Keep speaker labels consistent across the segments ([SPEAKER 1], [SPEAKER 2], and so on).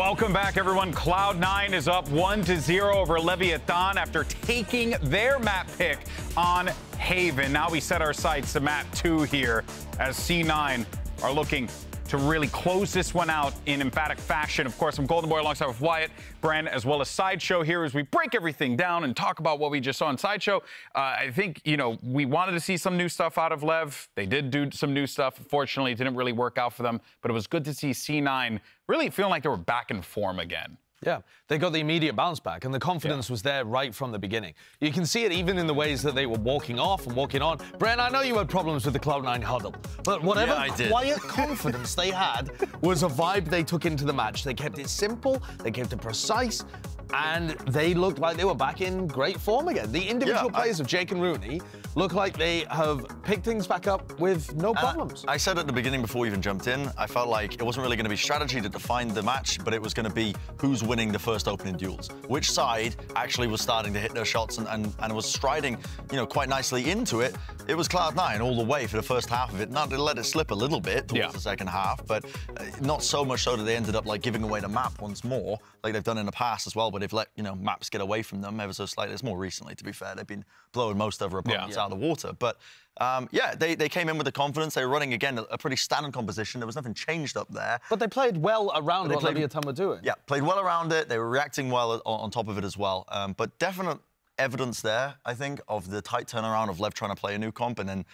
[SPEAKER 1] Welcome back, everyone. Cloud9 is up 1-0 over Leviatán after taking their map pick on Haven. Now we set our sights to map 2 here as C9 are looking to really close this one out in emphatic fashion. Of course, I'm Golden Boy alongside with Wyatt, Bren, as well as Sideshow here as we break everything down and talk about what we just saw in Sideshow. I think, you know, we wanted to see some new stuff out of LEV. They did do some new stuff. Unfortunately, it didn't really work out for them, but it was good to see C9 really feeling like they were back in form again.
[SPEAKER 2] Yeah, they got the immediate bounce back, and the confidence was there right from the beginning. You can see it even in the ways that they were walking off and walking on. Bren, I know you had problems with the Cloud9 huddle, but whatever quiet confidence they had was a vibe they took into the match. They kept it simple, they kept it precise, and they looked like they were back in great form again. The individual plays of Jake and Rooney look like they have picked things back up with no problems.
[SPEAKER 3] I said at the beginning before we even jumped in, I felt like it wasn't really going to be strategy to define the match, but it was going to be who's winning the first opening duels. Which side actually was starting to hit their shots and was striding, you know, quite nicely into it. It was Cloud9 all the way for the first half of it. Not to let it slip a little bit towards the second half, but not so much so that they ended up like giving away the map once more, like they've done in the past as well. But they've let, you know, maps get away from them ever so slightly. It's more recently, to be fair. They've been blowing most of their opponents out of the water. But yeah, they came in with the confidence. They were running, again, a pretty standard composition. There was nothing changed up there.
[SPEAKER 2] But they played well around what Leviatán were doing.
[SPEAKER 3] Yeah, played well around it. They were reacting well on top of it as well. But definite evidence there, I think, of the tight turnaround of LEV trying to play a new comp and then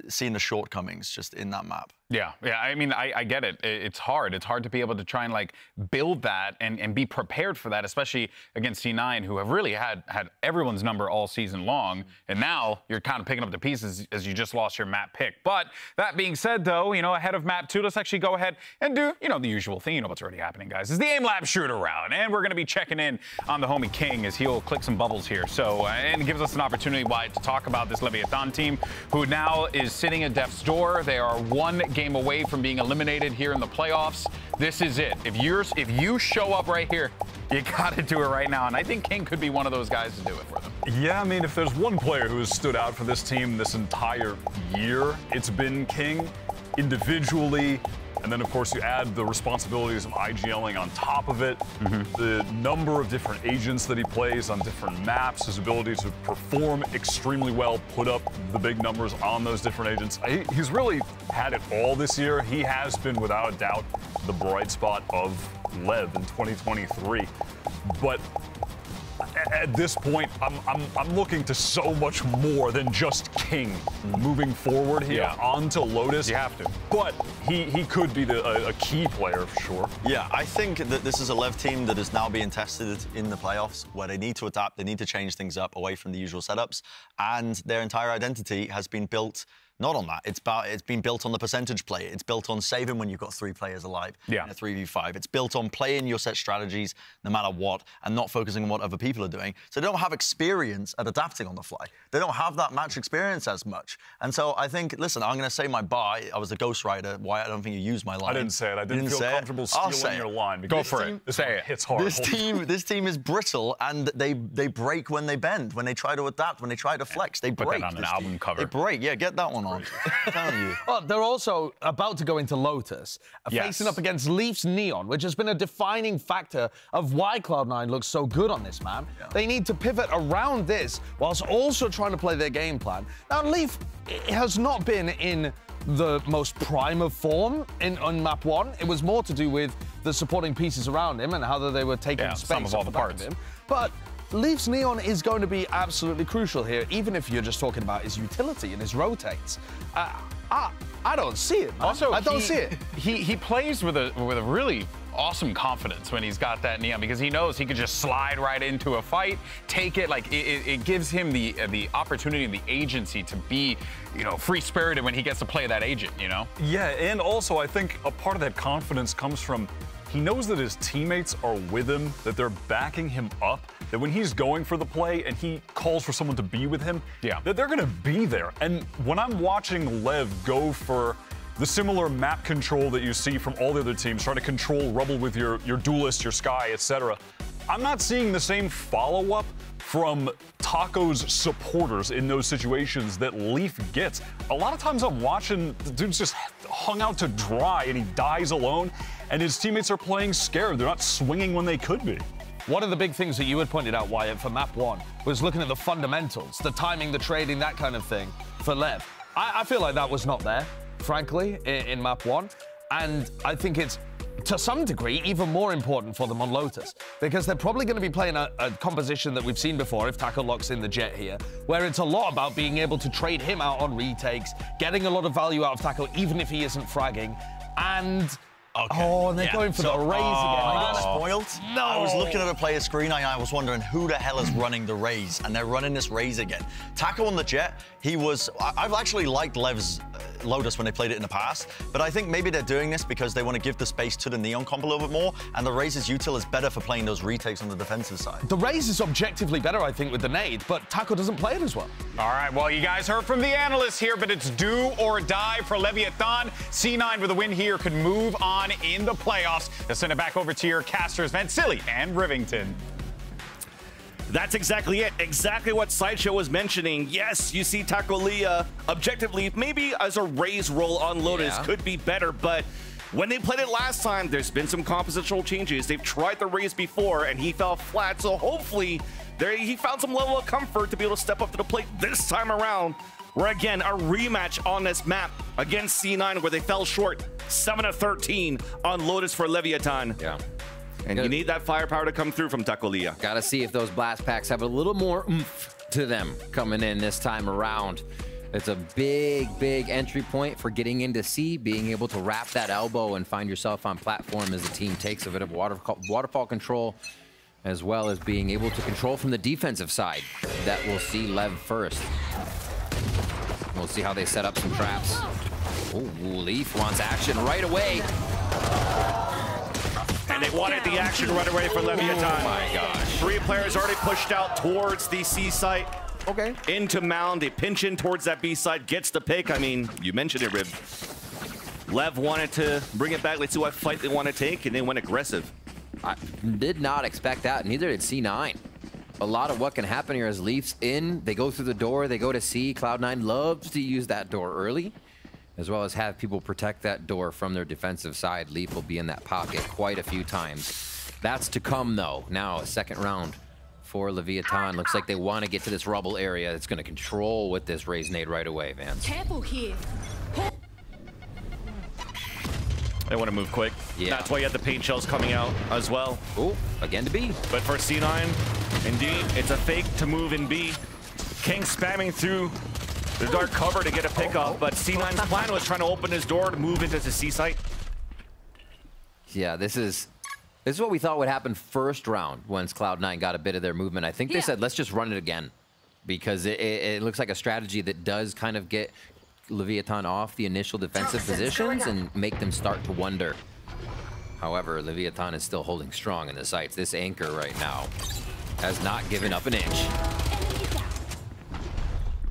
[SPEAKER 3] seeing the shortcomings just in that map.
[SPEAKER 1] Yeah, I mean, I get it. It's hard. It's hard to be able to try and, like, build that and be prepared for that, especially against C9, who have really had everyone's number all season long. And now you're kind of picking up the pieces as you just lost your map pick. But that being said, though, you know, ahead of map 2, let's actually go ahead and do, you know, the usual thing. You know what's already happening, guys, is the Aim Lab shoot around. And we're going to be checking in on the homie King as he'll click some bubbles here. So, and it gives us an opportunity, Wyatt, to talk about this Leviatán team, who now is sitting at death's door. They are one game away from being eliminated here in the playoffs. This is it. If you show up right here, you got to do it right now. And I think King could be one of those guys to do it for them.
[SPEAKER 4] Yeah, I mean, if there's one player who has stood out for this team this entire year, it's been King individually. And then, of course, you add the responsibilities of IGLing on top of it, the number of different agents that he plays on different maps, his ability to perform extremely well, put up the big numbers on those different agents. He's really had it all this year. He has been, without a doubt, the bright spot of LEV in 2023. But at this point, I'm looking to so much more than just King moving forward here onto Lotus.
[SPEAKER 1] You have to.
[SPEAKER 4] But he could be a key player for sure.
[SPEAKER 3] Yeah, I think that this is a LEV team that is now being tested in the playoffs, where they need to adapt, they need to change things up away from the usual setups, and their entire identity has been built not on that. It's been built on the percentage play. It's built on saving when you've got 3 players alive in a 3v5. It's built on playing your set strategies no matter what and not focusing on what other people are doing. So they don't have experience at adapting on the fly. They don't have that match experience as much. And so I think, listen, I'm going to say my bar. I was a ghostwriter. Why? I don't think you used my line.
[SPEAKER 4] I didn't say it. I didn't feel comfortable stealing your line.
[SPEAKER 1] Go for it.
[SPEAKER 4] Say it. Hits hard.
[SPEAKER 3] This team is brittle, and they break when they bend, when they try to adapt, when they try to flex. They break.
[SPEAKER 1] Put that on an album cover.
[SPEAKER 3] They break. Yeah, get that one on. I'm telling you.
[SPEAKER 2] Well, they're also about to go into Lotus, facing up against Leafs Neon, which has been a defining factor of why Cloud9 looks so good on this map. They need to pivot around this whilst also trying to play their game plan. Now, Leaf has not been in the most prime of form on map 1. It was more to do with the supporting pieces around him and how they were taking space
[SPEAKER 1] some of all the parts.
[SPEAKER 2] Of him. But Leafs Neon is going to be absolutely crucial here, even if you're just talking about his utility and his rotates. I don't see it, man.
[SPEAKER 1] Also,
[SPEAKER 2] I don't see it.
[SPEAKER 1] He plays with a really awesome confidence when he's got that Neon, because he knows he could just slide right into a fight, take it. Like it gives him the opportunity and the agency to be, you know, free-spirited when he gets to play that agent, you know?
[SPEAKER 4] Yeah, and also I think a part of that confidence comes from he knows that his teammates are with him, that they're backing him up, that when he's going for the play and he calls for someone to be with him, that they're going to be there. And when I'm watching LEV go for the similar map control that you see from all the other teams, trying to control Rubble with your Duelist, your Sky, etc., I'm not seeing the same follow-up from Taco's supporters in those situations that Leaf gets. A lot of times I'm watching the dude's just hung out to dry and he dies alone, and his teammates are playing scared. They're not swinging when they could be.
[SPEAKER 2] One of the big things that you had pointed out, Wyatt, for map 1 was looking at the fundamentals, the timing, the trading, that kind of thing for LEV. I feel like that was not there, frankly, in map 1. And I think it's, to some degree, even more important for them on Lotus, because they're probably going to be playing a composition that we've seen before if Taco locks in the Jet here, where it's a lot about being able to trade him out on retakes, getting a lot of value out of Taco, even if he isn't fragging, and... Okay. Oh, and they're going for the raise again.
[SPEAKER 3] I got spoiled.
[SPEAKER 2] No.
[SPEAKER 3] I was looking at a player's screen and I was wondering who the hell is running the raise, and they're running this raise again. Taco on the Jet, I've actually liked Lev's Lotus when they played it in the past, but I think maybe they're doing this because they want to give the space to the Neon comp a little bit more, and the Raze's util is better for playing those retakes on the defensive side.
[SPEAKER 2] The raise is objectively better, I think, with the nade, but Taco doesn't play it as well.
[SPEAKER 1] All right, well, you guys heard from the analysts here, but it's do or die for Leviatán. C9 with a win here could move on in the playoffs. Let's send it back over to your casters, Vansili and Rivington.
[SPEAKER 5] That's exactly it. Exactly what Sideshow was mentioning. Yes, you see Taco Leah objectively, maybe as a raise roll on Lotus could be better, but when they played it last time, there's been some compositional changes. They've tried the raise before and he fell flat, so hopefully he found some level of comfort to be able to step up to the plate this time around. Where again, a rematch on this map against C9 where they fell short 7-13 on Lotus for Leviatán.
[SPEAKER 6] Yeah.
[SPEAKER 5] And you need that firepower to come through from Taco Leah.
[SPEAKER 6] Gotta see if those blast packs have a little more oomph to them coming in this time around. It's a big, big entry point for getting into C, being able to wrap that elbow and find yourself on platform as the team takes a bit of waterfall control, as well as being able to control from the defensive side. That we'll see LEV first. We'll see how they set up some traps. Ooh, Leaf wants action right away.
[SPEAKER 5] And they wanted the action right away for Leviatán.
[SPEAKER 6] Oh my gosh.
[SPEAKER 5] 3 players already pushed out towards the C site.
[SPEAKER 6] Okay.
[SPEAKER 5] Into Mound, they pinch in towards that B side, gets the pick. I mean, you mentioned it, Rib. Lev wanted to bring it back. Let's see what fight they want to take, and they went aggressive.
[SPEAKER 6] I did not expect that, neither did C9. A lot of what can happen here is Leaf's in, they go through the door, they go to C. Cloud9 loves to use that door early, as well as have people protect that door from their defensive side. Leaf will be in that pocket quite a few times. That's to come, though. Now, a second round for Leviatán. Looks like they want to get to this rubble area. It's going to control with this raise nade right away, Vance.
[SPEAKER 7] Careful here.
[SPEAKER 5] They want to move quick.
[SPEAKER 6] Yeah.
[SPEAKER 5] That's why you have the paint shells coming out as well.
[SPEAKER 6] Oh, again to B.
[SPEAKER 5] But for C9, indeed, it's a fake to move in B. King spamming through the dark cover to get a pick off, but C9's plan was trying to open his door to move into the C site.
[SPEAKER 6] Yeah, this is what we thought would happen first round once Cloud9 got a bit of their movement. I think they said, let's just run it again, because it looks like a strategy that does kind of get Leviatán off the initial defensive positions and make them start to wonder. However, Leviatán is still holding strong in the sights. This anchor right now has not given up an inch.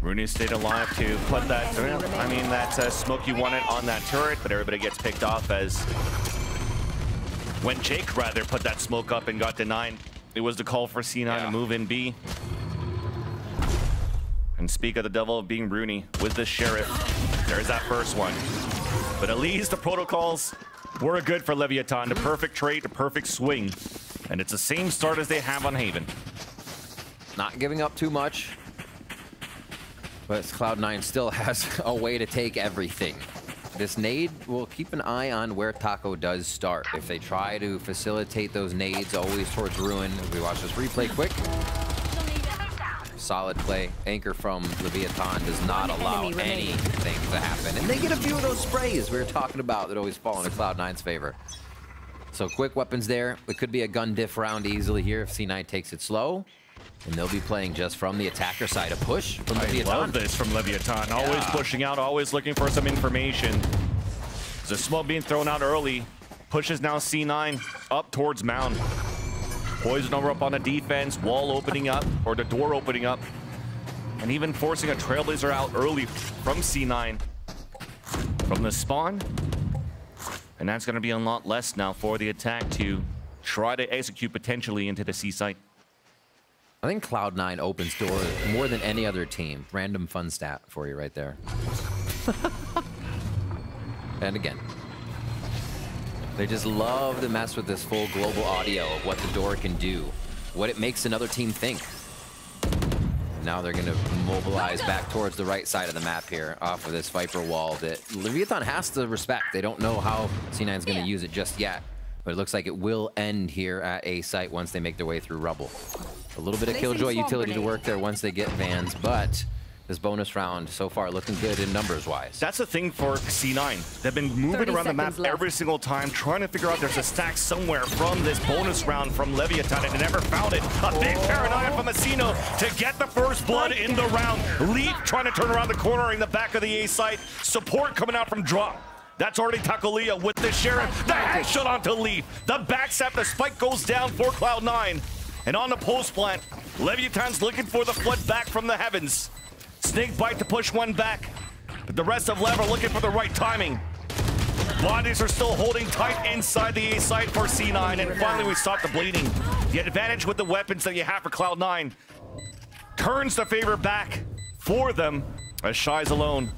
[SPEAKER 5] Rooney stayed alive to put that, I mean, that smoke you wanted on that turret, but everybody gets picked off as when Jake rather put that smoke up and got denied. It was the call for C9 to move in B. And speak of the devil of being Rooney with the Sheriff. There's that first one. But at least the protocols were good for Leviatán. The perfect trade, the perfect swing. And it's the same start as they have on Haven.
[SPEAKER 6] Not giving up too much. But Cloud9 still has a way to take everything. This nade, we'll keep an eye on where Taco does start. If they try to facilitate those nades always towards Ruin, if we watch this replay quick. Solid play. Anchor from Leviatán does not allow anything to happen. And they get a few of those sprays we were talking about that always fall into Cloud9's favor. So quick weapons there. It could be a gun diff round easily here if C9 takes it slow. And they'll be playing just from the attacker side. A push from Leviatán.
[SPEAKER 5] I love this from Leviatán. Always pushing out, always looking for some information. There's a smoke being thrown out early. Pushes now C9 up towards Mound. Poison over up on the defense, wall opening up, or the door opening up. And even forcing a Trailblazer out early from C9. From the spawn. And that's going to be a lot less now for the attack to try to execute potentially into the C site.
[SPEAKER 6] I think Cloud9 opens doors more than any other team. Random fun stat for you right there. And again, they just love to mess with this full global audio of what the door can do, what it makes another team think. Now they're going to mobilize back towards the right side of the map here off of this Viper wall that Leviatán has to respect. They don't know how C9 is going to use it just yet, but it looks like it will end here at A site once they make their way through rubble. A little bit of Killjoy utility to work there once they get Vans, but this bonus round so far looking good in numbers-wise.
[SPEAKER 5] That's the thing for C9. They've been moving around the map every single time, trying to figure out there's a stack somewhere from this bonus round from Leviatán, and they never found it. A big paranoia from Asino to get the first blood in the round. Leaf trying to turn around the corner in the back of the A site. Support coming out from drop. That's already Takolia with the Sheriff. The headshot onto Leaf. The backstab, the spike goes down for Cloud9. And on the post plant, Leviatán's looking for the flood back from the heavens. Snake bite to push one back, but the rest of LEV are looking for the right timing. Bodies are still holding tight inside the A site for C9, and finally we stop the bleeding. The advantage with the weapons that you have for Cloud9 turns the favor back for them as Shy's alone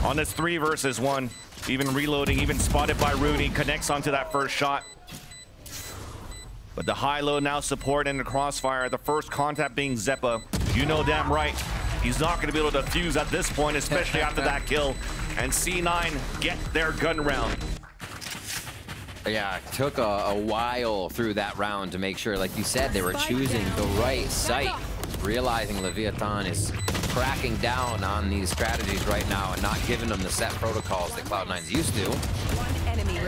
[SPEAKER 5] on this 3 versus 1. Even reloading, even spotted by Rooney, connects onto that first shot. But the high-low now support in the crossfire. The first contact being Zeppa. You know damn right. He's not going to be able to defuse at this point, especially after that kill. And C9 get their gun round.
[SPEAKER 6] Yeah, it took a while through that round to make sure, like you said, they were choosing the right site. Realizing Leviatán is cracking down on these strategies right now and not giving them the set protocols that Cloud9's used to.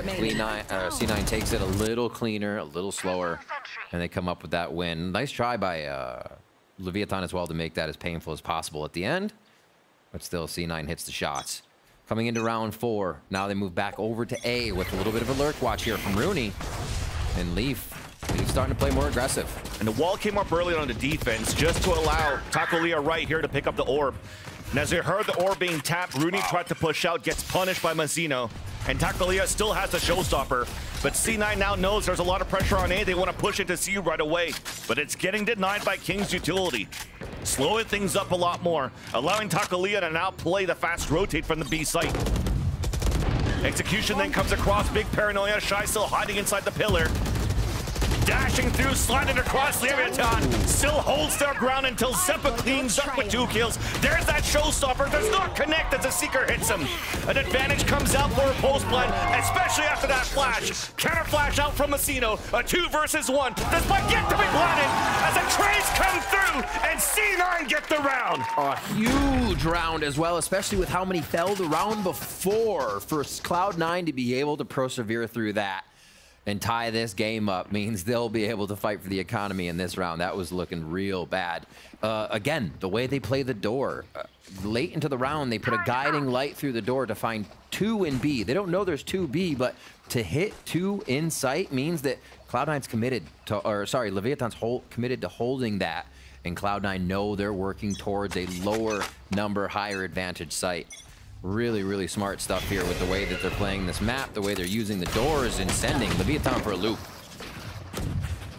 [SPEAKER 6] C9 takes it a little cleaner, a little slower, and they come up with that win. Nice try by Leviatán as well to make that as painful as possible at the end, but still C9 hits the shots. Coming into round 4, now they move back over to A with a little bit of a lurk watch here from Rooney. And Leaf's starting to play more aggressive. And the wall came up early on the defense just to allow Takolia right here to pick up the orb. And as they heard the orb being tapped, Rooney tried to push out, gets punished by Mazzino. And Takolia still has the showstopper. But C9 now knows there's a lot of pressure on A. They want to push into C right away. But it's getting denied by King's utility. Slowing things up a lot more, allowing Takolia to now play the fast rotate from the B site. Execution then comes across, big paranoia. Shy still hiding inside the pillar. Dashing through, sliding across Leviatán. Still holds their ground until Zeppa cleans up with 2 kills. There's that showstopper. Does not connect as a Seeker hits him. An advantage comes out for a post plant, especially after that flash. Counter flash out from Mazzino. A 2 versus 1. The spike yet to be planted as a trace come through, and C9 get the round. A huge round as well, especially with how many fell the round before. For Cloud9 to be able to persevere through that and tie this game up means they'll be able to fight for the economy in this round. That was looking real bad. Again, the way they play the door. Late into the round, they put a guiding light through the door to find 2 in B. They don't know there's 2 B, but to hit 2 in sight means that Cloud9's committed to, or sorry, Leviatán's committed to holding that. And Cloud9 know they're working towards a lower number, higher advantage site. Really, really smart stuff here with the way that they're playing this map, the way they're using the doors and sending Leviatán for a loop.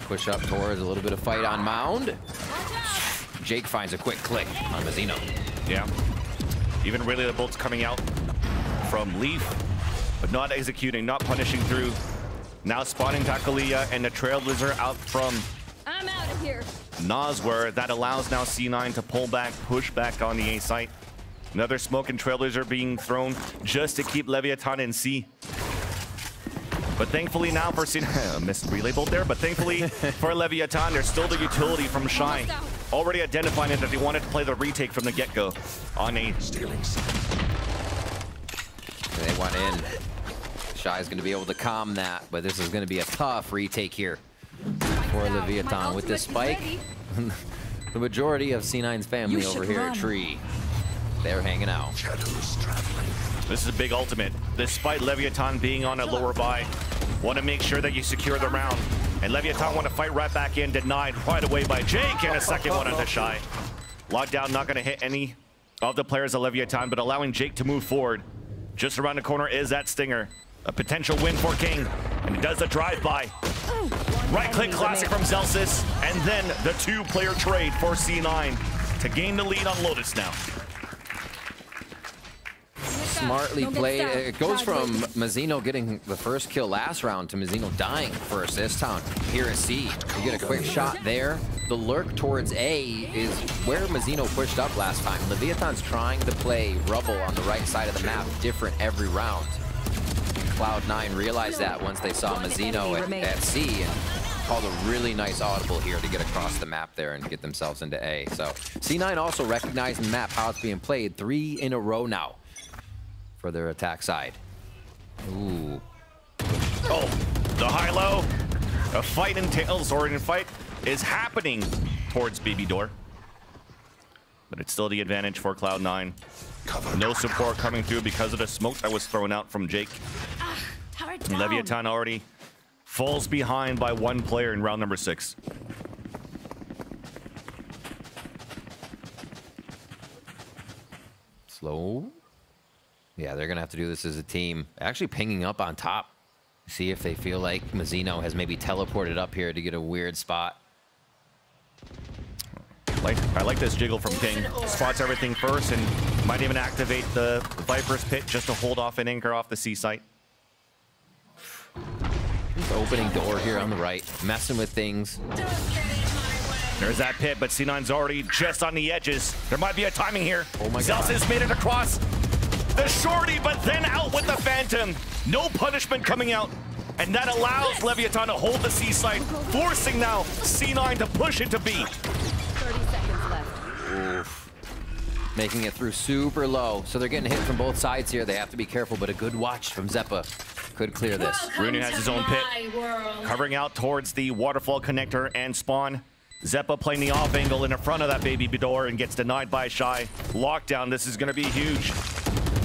[SPEAKER 6] Push up towards a little bit of fight on Mound. Jake finds a quick click on Mazzino.
[SPEAKER 5] Yeah. Even really the bolts coming out from Leaf, but not executing, not punishing through. Now spotting Takolia and the Trailblazer out from
[SPEAKER 7] I'm out of here.
[SPEAKER 5] Nosware. That allows now C9 to pull back, push back on the A site. Another smoke and Trailblazer being thrown just to keep Leviatán in C. But thankfully now for C9, missed relay bolt there, but thankfully for Leviatán, there's still the utility from Shy. Already identifying that they wanted to play the retake from the get-go on A.
[SPEAKER 6] They went in. Shy's going to be able to calm that, but this is going to be a tough retake here for Leviatán with this spike. The majority of C9's family over here at Tree. They're hanging out.
[SPEAKER 5] This is a big ultimate. Despite Leviatán being on a lower buy, want to make sure that you secure the round. And Leviatán want to fight right back in, denied right away by Jake, and a second one onto Shy. Lockdown not going to hit any of the players of Leviatán, but allowing Jake to move forward. Just around the corner is that Stinger. A potential win for King, and he does the drive-by. Right-click classic from Zelsis, and then the two-player trade for C9 to gain the lead on Lotus now.
[SPEAKER 6] Smartly played. It goes from Mazzino getting the first kill last round to Mazzino dying first this time. Here at C, you get a quick shot there. The lurk towards A is where Mazzino pushed up last time. Leviathan's trying to play Rubble on the right side of the map different every round. Cloud9 realized that once they saw Mazzino at C and called a really nice audible here to get across the map there and get themselves into A. So C9 also recognizing the map, how it's being played 3 in a row now for their attack side. Ooh.
[SPEAKER 5] Oh, the high-low. A fight entails, or a fight is happening towards Baby Door. But it's still the advantage for Cloud9. No support coming through because of the smoke that was thrown out from Jake. Leviatán already falls behind by 1 player in round number 6.
[SPEAKER 6] Slow. Yeah, they're going to have to do this as a team. Actually pinging up on top. See if they feel like Mazzino has maybe teleported up here to get a weird spot.
[SPEAKER 5] I like this jiggle from King. Spots everything first and might even activate the Viper's Pit just to hold off an anchor off the C site.
[SPEAKER 6] Just opening door here on the right, messing with things.
[SPEAKER 5] There's that pit, but C9's already just on the edges. There might be a timing here.
[SPEAKER 6] Oh my God.
[SPEAKER 5] Zelsis made it across the shorty, but then out with the Phantom. No punishment coming out. And that allows Leviatán to hold the C site, forcing now C9 to push into B.
[SPEAKER 7] 30 seconds left.
[SPEAKER 6] Oof. Making it through super low. So they're getting hit from both sides here. They have to be careful, but a good watch from Zeppa could clear this.
[SPEAKER 5] Rooney has his own pit, covering out towards the waterfall connector and spawn. Zeppa playing the off angle in the front of that Baby door and gets denied by Shy. Lockdown, this is going to be huge.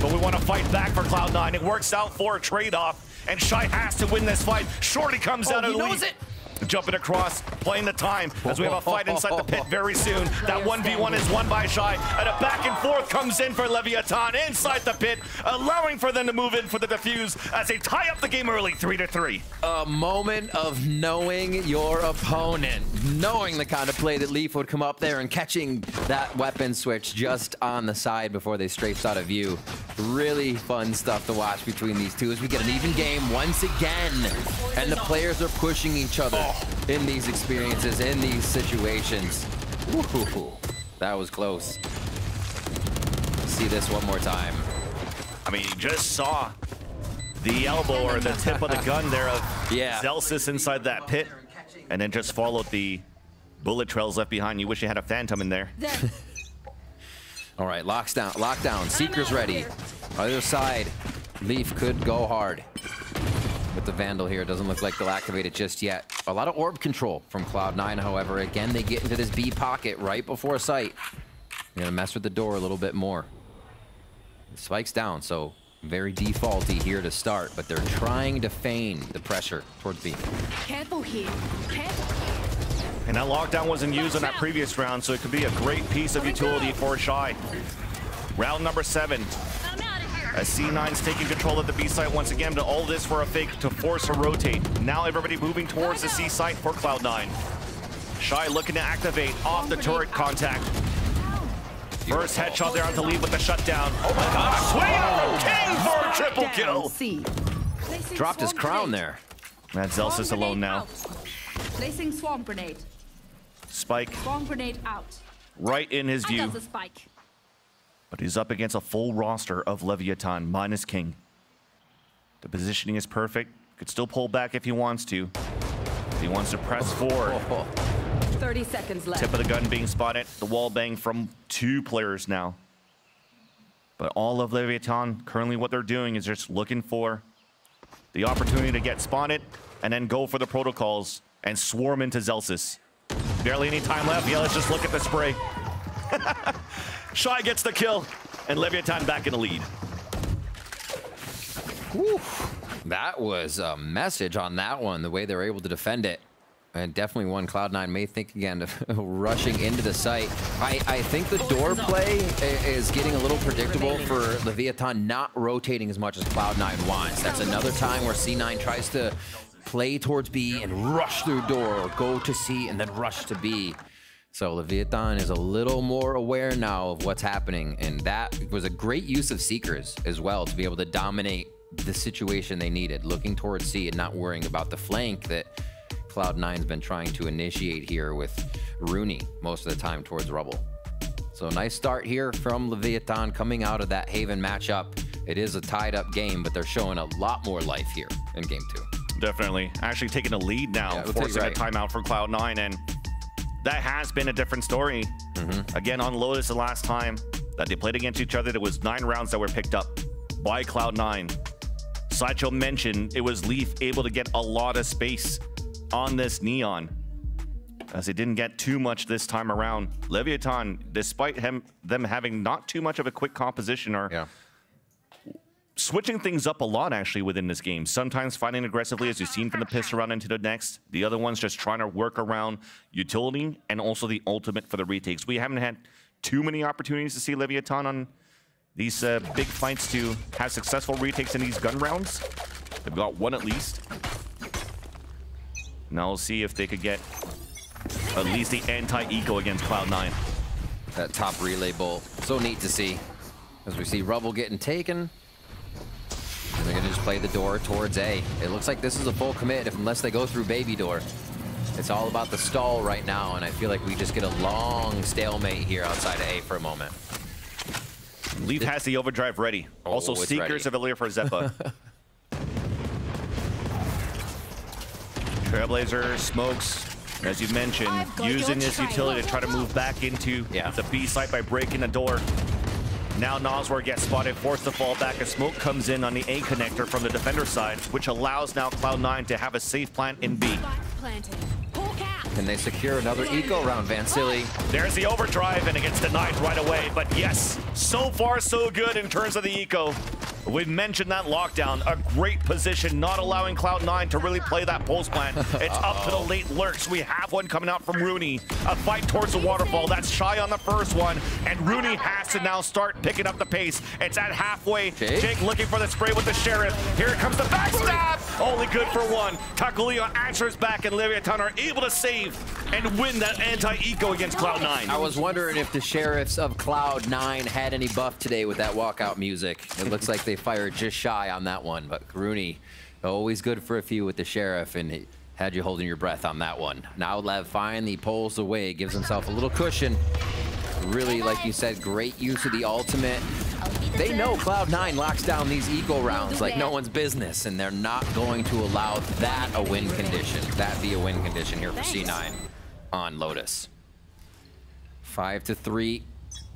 [SPEAKER 5] But we want to fight back for Cloud9. It works out for a trade-off, and Shy has to win this fight. Shorty comes out of the lead. Jumping across, playing the time as we have a fight inside the pit very soon. That 1v1 is won by Shy, and a back and forth comes in for Leviatán inside the pit, allowing for them to move in for the defuse as they tie up the game early, 3-3.
[SPEAKER 6] A moment of knowing your opponent, knowing the kind of play that Leaf would come up there and catching that weapon switch just on the side before they strafes out of view. Really fun stuff to watch between these two as we get an even game once again, and the players are pushing each other in these experiences, in these situations. Ooh, that was close. See this one more time.
[SPEAKER 5] I mean, you just saw the elbow or the tip of the gun there of Zelsis inside that pit, and then just followed the bullet trails left behind. You wish you had a Phantom in there.
[SPEAKER 6] All right, lockdown. Seeker's ready. Other side, Leaf could go hard. With the Vandal here, it doesn't look like they'll activate it just yet. A lot of orb control from Cloud9, however. Again, they get into this B pocket right before sight. They're gonna mess with the door a little bit more. The spike's down, so very defaulty here to start, but they're trying to feign the pressure towards B.
[SPEAKER 7] Careful here. Careful.
[SPEAKER 5] And that lockdown wasn't used on that previous round, so it could be a great piece of utility for Shy. Round number 7. As C9's taking control of the B site once again, but all this for a fake to force a rotate. Now everybody moving towards the C site for Cloud9. Shy looking to activate off the turret contact. First headshot there on the lead with the shutdown. Oh my gosh, swing from King for a triple kill.
[SPEAKER 6] Dropped his crown there.
[SPEAKER 5] That's Zelsis alone now.
[SPEAKER 7] Placing swarm grenade.
[SPEAKER 5] Spike.
[SPEAKER 7] Swarm grenade out.
[SPEAKER 5] Right in his view.
[SPEAKER 7] The spike.
[SPEAKER 5] But he's up against a full roster of Leviatán minus King. The positioning is perfect. Could still pull back if he wants to. If he wants to press forward.
[SPEAKER 7] 30 seconds left.
[SPEAKER 5] Tip of the gun being spotted. The wall bang from 2 players now. But all of Leviatán, currently what they're doing is just looking for the opportunity to get spotted and then go for the protocols and swarm into Zelsis. Barely any time left. Yeah, let's just look at the spray. Shy gets the kill, and Leviatán back in the lead.
[SPEAKER 6] Whew. That was a message on that one, the way they were able to defend it. And definitely one Cloud9 may think again of rushing into the site. I think the door play is getting a little predictable for Leviatán not rotating as much as Cloud9 wants. That's another time where C9 tries to play towards B and rush through door, or go to C and then rush to B. So Leviatán is a little more aware now of what's happening, and that was a great use of Seekers as well to be able to dominate the situation they needed, looking towards C and not worrying about the flank that Cloud9's been trying to initiate here with Rooney most of the time towards Rubble. So nice start here from Leviatán coming out of that Haven matchup. It is a tied up game, but they're showing a lot more life here in game 2.
[SPEAKER 5] Definitely. Actually taking a lead now, forcing a timeout for Cloud9, and that has been a different story. Again, on Lotus the last time that they played against each other, there was 9 rounds that were picked up by Cloud9. Sideshow mentioned it was Leaf able to get a lot of space on this Neon, as they didn't get too much this time around. Leviatán, despite them having not too much of a quick composition, are switching things up a lot actually within this game. Sometimes fighting aggressively, as you've seen from the pistol round into the next. The other one's just trying to work around utility and also the ultimate for the retakes. We haven't had too many opportunities to see Leviatán on these big fights to have successful retakes in these gun rounds. They've got one at least. Now we'll see if they could get at least the anti-eco against Cloud9.
[SPEAKER 6] That top relay bolt, so neat to see. As we see Rubble getting taken, and they're gonna just play the door towards A. It looks like this is a full commit unless they go through baby door. It's all about the stall right now, and I feel like we just get a long stalemate here outside of A for a moment.
[SPEAKER 5] Leaf has the overdrive ready. Also, Seekers available for Zeppa. Trailblazer, Smokes, as you mentioned, using his utility to try to move back into the B site by breaking the door. Now Noswar gets spotted, forced to fall back as Smoke comes in on the A connector from the defender side, which allows now Cloud9 to have a safe plant in B.
[SPEAKER 6] Can they secure another eco round, Vansili?
[SPEAKER 5] There's the overdrive, and it gets denied right away. But yes, so far so good in terms of the eco. We've mentioned that lockdown, a great position, not allowing Cloud9 to really play that pulse plant. It's up to the late lurks. We have one coming out from Rooney. A fight towards the waterfall. That's shy on the first one, and Rooney has to now start picking up the pace. It's at halfway. Jake looking for the spray with the Sheriff. Here comes the backstab. Only good for one. Takulia answers back, and Leviatán are able to save and win that anti-eco against Cloud9.
[SPEAKER 6] I was wondering if the Sheriffs of Cloud9 had any buff today with that walkout music. It looks like they fired just shy on that one, but Rooney, always good for a few with the Sheriff, and he had you holding your breath on that one. Now Lev finally pulls away, gives himself a little cushion. Really, like you said, great use of the ultimate. They know Cloud9 locks down these eco rounds like no one's business, and they're not going to allow that a win condition. That be a win condition here for C9 on Lotus. 5-3.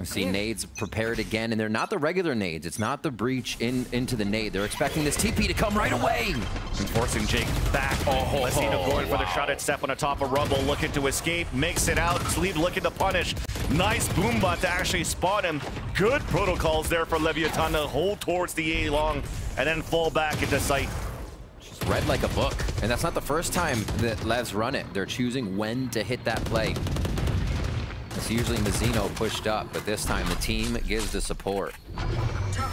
[SPEAKER 6] We see nades prepared again, and they're not the regular nades. It's not the breach into the nade. They're expecting this TP to come right away.
[SPEAKER 5] And forcing Jake back. Messino going for the shot at step on the top of Rubble, looking to escape, makes it out. Sleeve looking to punish. Nice boom bot to actually spot him. Good protocols there for Leviatán to hold towards the A long and then fall back into sight.
[SPEAKER 6] Just read like a book, and that's not the first time that Lev's run it. They're choosing when to hit that play. It's usually Mazzino pushed up, but this time the team gives the support.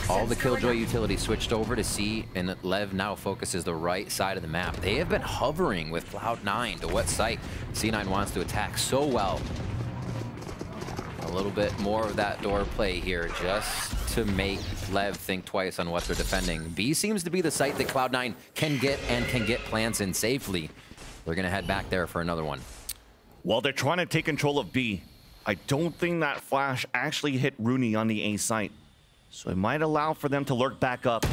[SPEAKER 6] All the Killjoy utility switched over to C, and Lev now focuses the right side of the map. They have been hovering with Cloud9 to what site C9 wants to attack so well. A little bit more of that door play here just to make Lev think twice on what they're defending. B seems to be the site that Cloud9 can get plants in safely. They're gonna head back there for another one.
[SPEAKER 5] While they're trying to take control of B, I don't think that flash actually hit Rooney on the A site. So it might allow for them to lurk back up.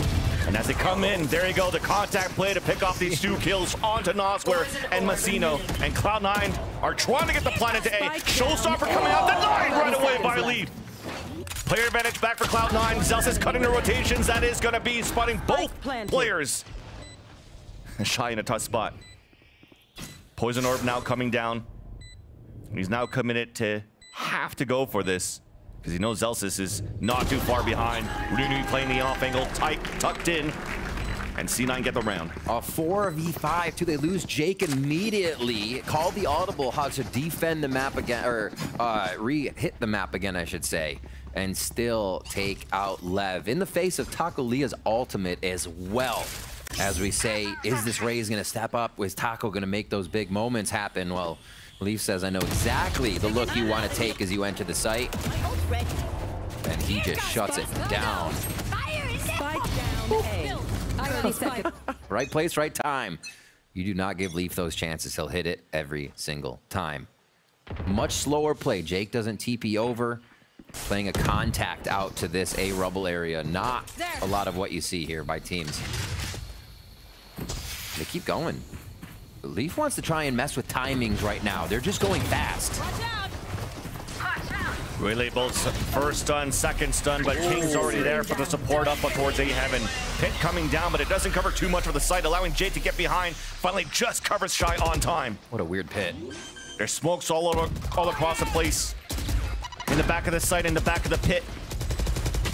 [SPEAKER 5] And as they come in, there you go, the contact play to pick off these 2 kills onto Noswar and Mazzino. And Cloud9 are trying to get the planet to A. Showstopper coming out, denied right away by Leaf. Player advantage back for Cloud9. Zealous is cutting the rotations. That is going to be spotting both players. Shy in a tough spot. Poison Orb now coming down. He's now committed to have to go for this because he knows Zelsis is not too far behind. Rooney playing the off angle, tight, tucked in. And C9 get the round.
[SPEAKER 6] A 4v5 too. They lose Jake immediately. Call the audible how to defend the map again, or hit the map again, I should say, and still take out Lev in the face of Taco Leah's ultimate as well. As we say, is this Raze going to step up? Is Taco going to make those big moments happen? Well, Leaf says, I know exactly the look you want to take as you enter the site. And he just shuts it down.
[SPEAKER 7] Spike down A. 30 seconds.
[SPEAKER 6] Right place, right time. You do not give Leaf those chances. He'll hit it every single time. Much slower play. Jake doesn't TP over. Playing a contact out to this A rubble area. Not a lot of what you see here by teams. They keep going. Leaf wants to try and mess with timings right now. They're just going fast.
[SPEAKER 5] Relay bolts, first stun, second stun, but King's already there for the support up towards A Heaven. Pit coming down, but it doesn't cover too much of the site, allowing Jake to get behind. Finally just covers Shy on time.
[SPEAKER 6] What a weird pit.
[SPEAKER 5] There's smokes all across the place. In the back of the site, in the back of the pit.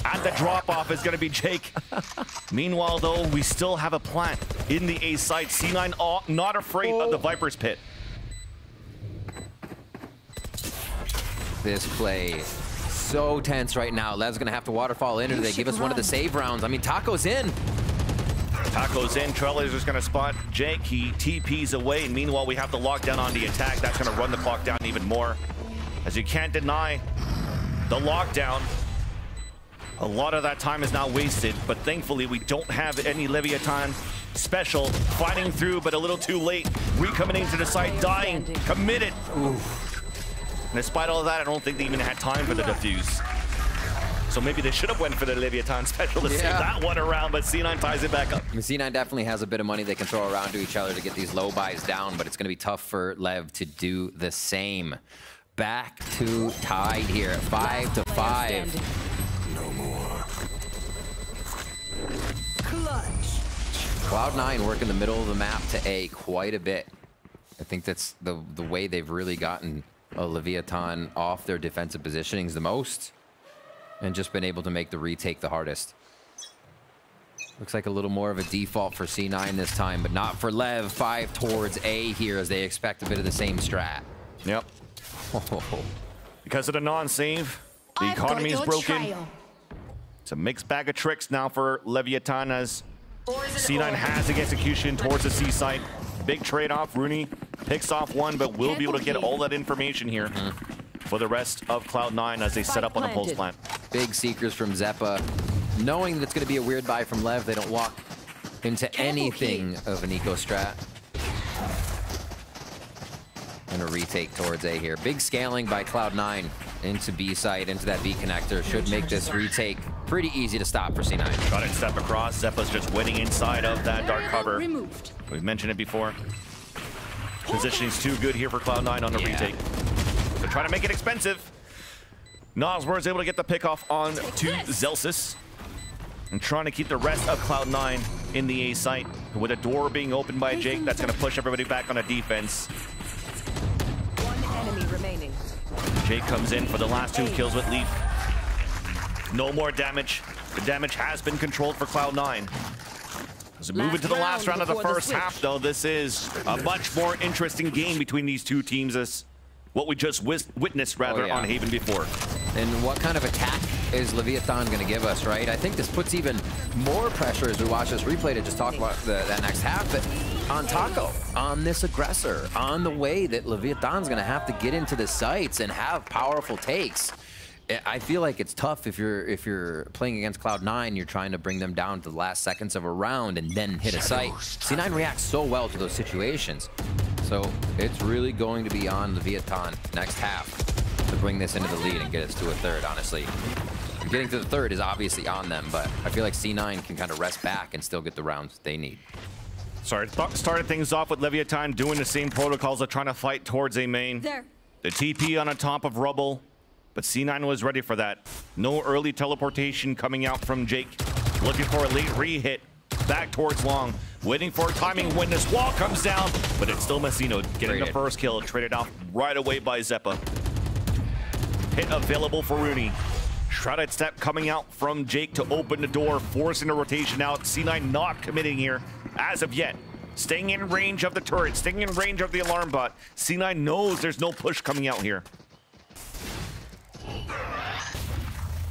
[SPEAKER 5] At the drop-off is going to be Jake. Meanwhile, though, we still have a plant in the A site. C9 not afraid of the Viper's pit.
[SPEAKER 6] This play so tense right now. Lev's gonna have to waterfall in, or they give us one of the save rounds. I mean, Taco's in.
[SPEAKER 5] Taco's in. Trailblazer's gonna spot Jake. He TPs away. And meanwhile, we have the lockdown on the attack. That's gonna run the clock down even more. As you can't deny the lockdown. A lot of that time is now wasted, but thankfully we don't have any Leviatán special. Fighting through, but a little too late. Recoming into the site, dying, committed. Oof. And despite all of that, I don't think they even had time for the defuse. So maybe they should have went for the Leviatán special to save that one around, but C9 ties it back up.
[SPEAKER 6] I mean, C9 definitely has a bit of money they can throw around to each other to get these low buys down, but it's going to be tough for Lev to do the same. Back to tied here at 5-5.
[SPEAKER 7] No more. Clutch.
[SPEAKER 6] Cloud9 working the middle of the map to A quite a bit. I think that's the way they've really gotten Leviatán off their defensive positionings the most, and just been able to make the retake the hardest. Looks like a little more of a default for C9 this time, but not for Lev. 5 towards A here as they expect a bit of the same strat.
[SPEAKER 5] Yep. Because of the non-save, the economy is broken. It's a mixed bag of tricks now for Leviatán as C9 has the execution towards the C site. Big trade-off. Rooney picks off one, but will be able to get all that information here for the rest of Cloud9 as they set up on the pulse plant.
[SPEAKER 6] Big seekers from Zeppa. Knowing that it's going to be a weird buy from Lev, they don't walk into anything of an eco strat. And a retake towards A here. Big scaling by Cloud9 into B site, into that B connector. Should make this retake pretty easy to stop for C9.
[SPEAKER 5] Got it, step across. Zeppa's just waiting inside of that dark cover.
[SPEAKER 7] Removed.
[SPEAKER 5] We've mentioned it before. Positioning's too good here for Cloud9 on the retake. So trying to make it expensive. Nosworth's able to get the pick off on to Zelsis. And trying to keep the rest of Cloud9 in the A site. With a door being opened by Jake, that's going to push everybody back on a defense.
[SPEAKER 7] One enemy remaining.
[SPEAKER 5] Jake comes in for the last 2 kills with Leaf. No more damage. The damage has been controlled for Cloud9. As we move into the last round of the first half, though, this is a much more interesting game between these two teams as what we just witnessed, rather, on Haven before.
[SPEAKER 6] And what kind of attack is Leviatán going to give us, right? I think this puts even more pressure as we watch this replay to just talk about that next half, but on Taco, on this aggressor, on the way that Leviatán's going to have to get into the sites and have powerful takes. I feel like it's tough if you're playing against Cloud9, you're trying to bring them down to the last seconds of a round and then hit a site. C9 reacts so well to those situations. So it's really going to be on Leviatán next half to bring this into the lead and get us to a third, honestly. Getting to the third is obviously on them, but I feel like C9 can kind of rest back and still get the rounds they need.
[SPEAKER 5] Started things off with Leviatán doing the same protocols of trying to fight towards A main.
[SPEAKER 7] There.
[SPEAKER 5] The TP on the top of rubble. But C9 was ready for that. No early teleportation coming out from Jake. Looking for a late re-hit. Back towards long. Waiting for a timing when this wall comes down. But it's still Messino getting the first kill. Traded off right away by Zeppa. Hit available for Rooney. Shrouded Step coming out from Jake to open the door, forcing the rotation out. C9 not committing here as of yet. Staying in range of the turret, staying in range of the alarm bot. C9 knows there's no push coming out here.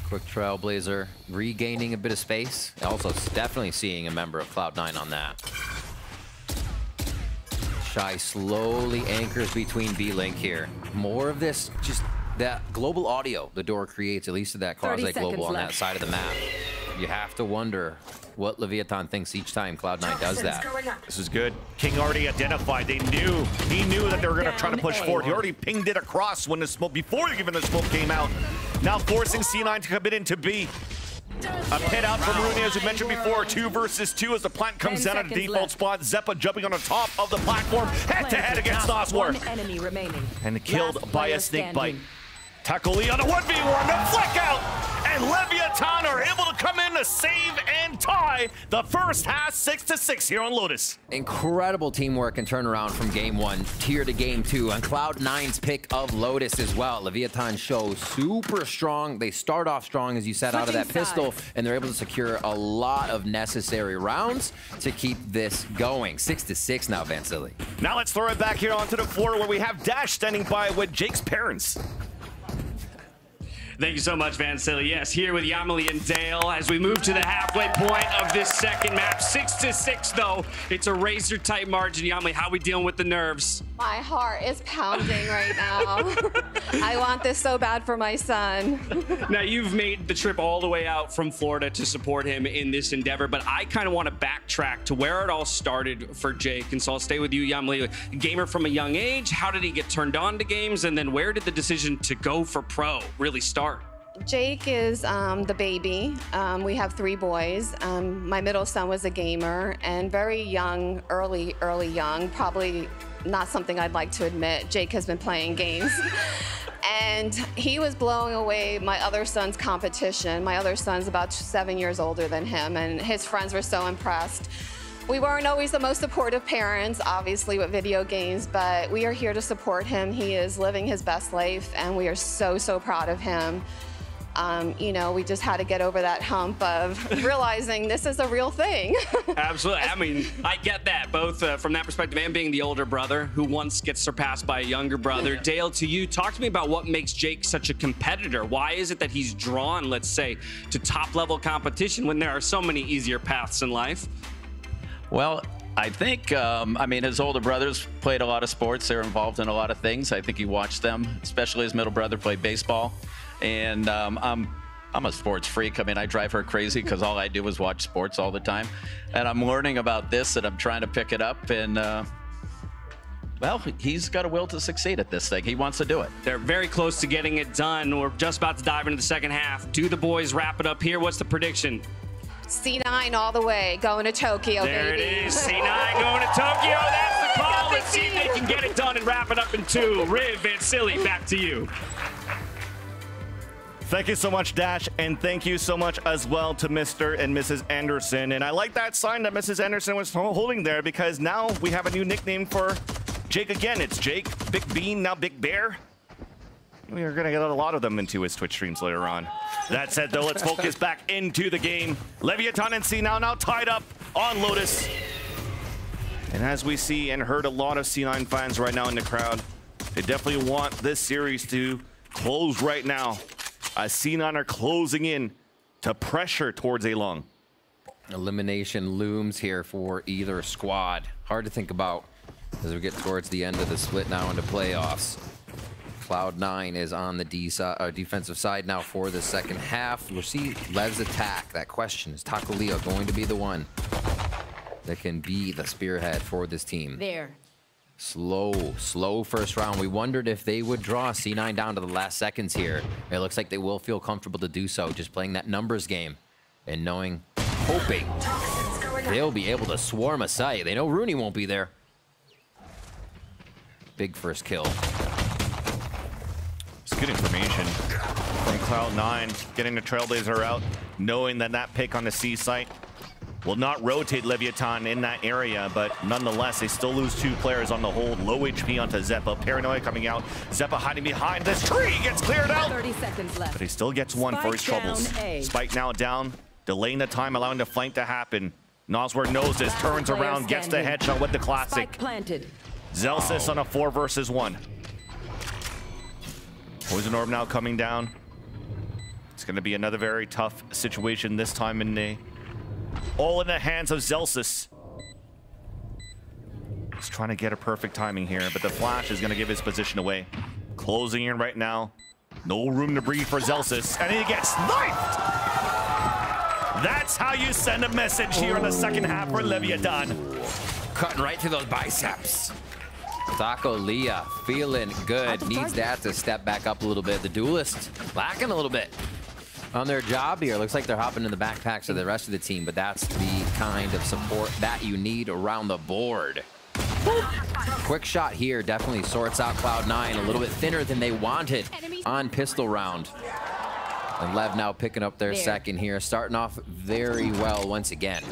[SPEAKER 6] Quick Trailblazer regaining a bit of space. Also definitely seeing a member of Cloud9 on that. Shy slowly anchors between B-Link here. More of this, just that global audio the door creates, at least to that quasi-global on that side of the map. You have to wonder what Leviatán thinks each time Cloud9 does that.
[SPEAKER 5] This is good. King already identified. He knew that they were going to try to push forward. He already pinged it across when the smoke, before even the smoke came out. Now forcing C9 to commit into B. A pit out from Rooney, as we mentioned before. 2 versus 2 as the plant comes down at the default spot. Zeppa jumping on the top of the platform, head-to-head against Oswar.
[SPEAKER 7] Enemy remaining.
[SPEAKER 5] And killed by a snake bite. Tackle on the 1v1, the flick out, and Leviatán are able to come in to save and tie the first half 6-6 here on Lotus.
[SPEAKER 6] Incredible teamwork and turnaround from game 1 here to game 2, and Cloud9's pick of Lotus as well. Leviatán shows super strong. They start off strong, as you said, out of that pistol, and they're able to secure a lot of necessary rounds to keep this going. 6-6 now, Vansili.
[SPEAKER 5] Now let's throw it back here onto the floor where we have Dash standing by with Jake's parents.
[SPEAKER 8] Thank you so much, Vansili. Yes, here with Yamali and Dale as we move to the halfway point of this second map. 6-6, though. It's a razor-tight margin. Yamali, how are we dealing with the nerves?
[SPEAKER 9] My heart is pounding right now. I want this so bad for my son.
[SPEAKER 8] Now, you've made the trip all the way out from Florida to support him in this endeavor, but I kind of want to backtrack to where it all started for Jake. And so I'll stay with you, Yamali. Gamer from a young age, how did he get turned on to games? And then where did the decision to go for pro really start?
[SPEAKER 9] Jake is the baby. We have 3 boys. My middle son was a gamer and very young, early young, probably not something I'd like to admit. Jake has been playing games. And he was blowing away my other son's competition. My other son's about 7 years older than him, and his friends were so impressed. We weren't always the most supportive parents, obviously, with video games, but we are here to support him. He is living his best life, and we are so, so proud of him. You know, we just had to get over that hump of realizing this is a real thing.
[SPEAKER 8] Absolutely. I mean, I get that, both from that perspective and being the older brother who once gets surpassed by a younger brother. Dale, to you, talk to me about what makes Jake such a competitor. Why is it that he's drawn, let's say, to top-level competition when there are so many easier paths in life?
[SPEAKER 10] Well, I think, I mean, his older brothers played a lot of sports. They're involved in a lot of things. I think he watched them, especially his middle brother played baseball. And I'm a sports freak. I mean, I drive her crazy because all I do is watch sports all the time. And I'm learning about this and I'm trying to pick it up. And, well, he's got a will to succeed at this thing. He wants to do it.
[SPEAKER 8] They're very close to getting it done. We're just about to dive into the second half. Do the boys wrap it up here? What's the prediction?
[SPEAKER 9] C9 all the way, going to Tokyo,
[SPEAKER 8] there
[SPEAKER 9] baby.
[SPEAKER 8] There it is, C9 going to Tokyo. That's the call. Let's see if they can get it done and wrap it up in 2. Riv, Vansili, back to you.
[SPEAKER 5] Thank you so much, Dash, and thank you so much as well to Mr. and Mrs. Anderson. And I like that sign that Mrs. Anderson was holding there because now we have a new nickname for Jake again. It's Jake, Big Bean, now Big Bear. We are going to get a lot of them into his Twitch streams later on. That said, though, let's focus back into the game. Leviatán and C9 now tied up on Lotus. And as we see and heard a lot of C9 fans right now in the crowd, they definitely want this series to close right now. C9 are closing in to pressure towards A-Long.
[SPEAKER 6] Elimination looms here for either squad. Hard to think about as we get towards the end of the split now into playoffs. Cloud9 is on the defensive side now for the second half. We'll see LEV's attack. That question, is Takulia going to be the one that can be the spearhead for this team?
[SPEAKER 7] There.
[SPEAKER 6] Slow first round. We wondered if they would draw C9 down to the last seconds here. It looks like they will feel comfortable to do so, just playing that numbers game and knowing, hoping they'll be able to swarm a site. They know Rooney won't be there. Big first kill.
[SPEAKER 5] It's good information from Cloud9, getting the Trailblazer out, knowing that that pick on the C site will not rotate Leviatán in that area, but nonetheless, they still lose 2 players on the hold. Low HP onto Zeppa. Paranoia coming out. Zeppa hiding behind this tree. Gets cleared out.
[SPEAKER 7] 30 seconds left.
[SPEAKER 5] But he still gets 1 for his troubles. Spike now down, delaying the time, allowing the flank to happen. Nosworth knows this, turns around, gets the headshot with the classic.
[SPEAKER 7] Spike planted.
[SPEAKER 5] Zelsis on a 4 versus 1. Poison Orb now coming down. It's going to be another very tough situation this time in the... all in the hands of Zelsis. He's trying to get a perfect timing here, but the flash is going to give his position away. Closing in right now. No room to breathe for Zelsis, and he gets sniped! That's how you send a message here in the second half for Leviatán.
[SPEAKER 6] Cutting right through those biceps. Taco Leah feeling good. Needs that to step back up a little bit. The duelists lacking a little bit on their job here. Looks like they're hopping in the backpacks of the rest of the team, but that's the kind of support that you need around the board. Quick shot here definitely sorts out Cloud9. A little bit thinner than they wanted on pistol round. And Lev now picking up their second here, starting off very well once again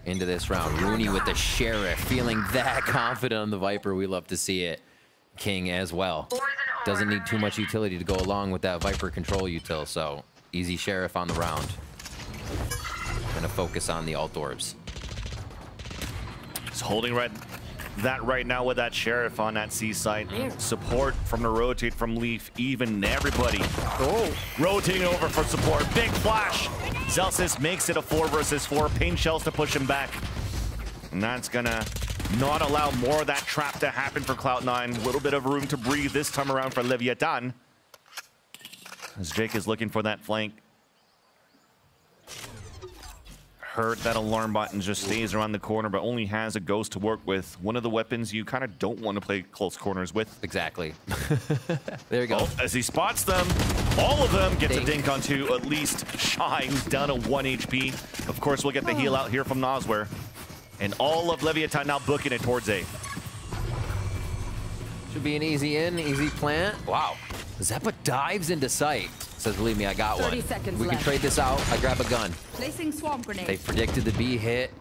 [SPEAKER 6] into this round. Rooney with the Sheriff, feeling that confident on the Viper. We love to see it. King as well. Doesn't need too much utility to go along with that Viper control util, so easy Sheriff on the round. Gonna focus on the alt orbs.
[SPEAKER 5] He's holding that right now with that Sheriff on that C site. Support from the rotate from Leaf, even everybody. Rotating over for support. Big flash. Zelsis makes it a 4 versus 4. Pain shells to push him back. And that's gonna not allow more of that trap to happen for Cloud9. A little bit of room to breathe this time around for Leviatán. As Jake is looking for that flank. Hurt that alarm button just stays around the corner, but only has a ghost to work with. One of the weapons you kind of don't want to play close corners with.
[SPEAKER 6] Exactly. There you go.
[SPEAKER 5] Oh, as he spots them, all of them gets a dink onto at least Shy, who's down to 1 HP. Of course, we'll get the heal out here from Nosworth. And all of Leviatán now booking it towards A.
[SPEAKER 6] Should be an easy in, easy plant. Wow. Zeppa dives into sight. Says, believe me, I got one. We can trade this out. I grab a gun.
[SPEAKER 7] Placing swamp grenade.
[SPEAKER 6] They predicted the B hit.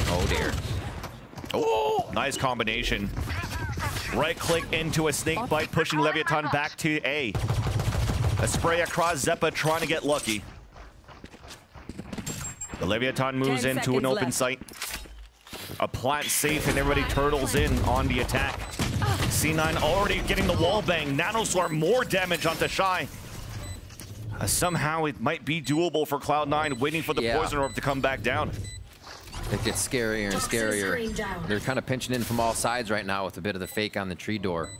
[SPEAKER 6] Oh, dear.
[SPEAKER 5] Oh, nice combination. Right click into a snake bite, pushing Leviatán back to A. A spray across Zeppa, trying to get lucky. The Leviatán moves into an open site. A plant safe, and everybody turtles in on the attack. C9 already getting the wall bang. Nanoswarm, more damage onto Shy. Somehow it might be doable for Cloud9, waiting for the Poison Orb to come back down.
[SPEAKER 6] It gets scarier and scarier. They're kind of pinching in from all sides right now with a bit of the fake on the tree door.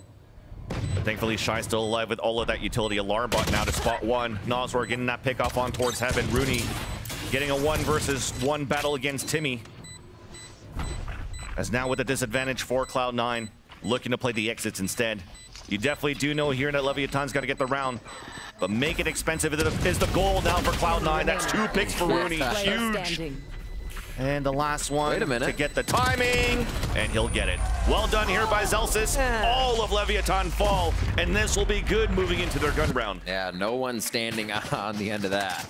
[SPEAKER 5] But thankfully, Shy's still alive with all of that utility. Alarm bot now to spot 1. Nosworth getting that pick off on towards Heaven. Rooney getting a 1 versus 1 battle against Timmy. As now with a disadvantage for Cloud9, looking to play the exits instead. You definitely do know here that Leviatán's got to get the round, but make it expensive is the goal now for Cloud9. That's 2 picks for Rooney, huge. And the last one to get the timing, and he'll get it. Well done here by Zelsis. All of Leviatán fall, and this will be good moving into their gun round.
[SPEAKER 6] Yeah, no one standing on the end of that.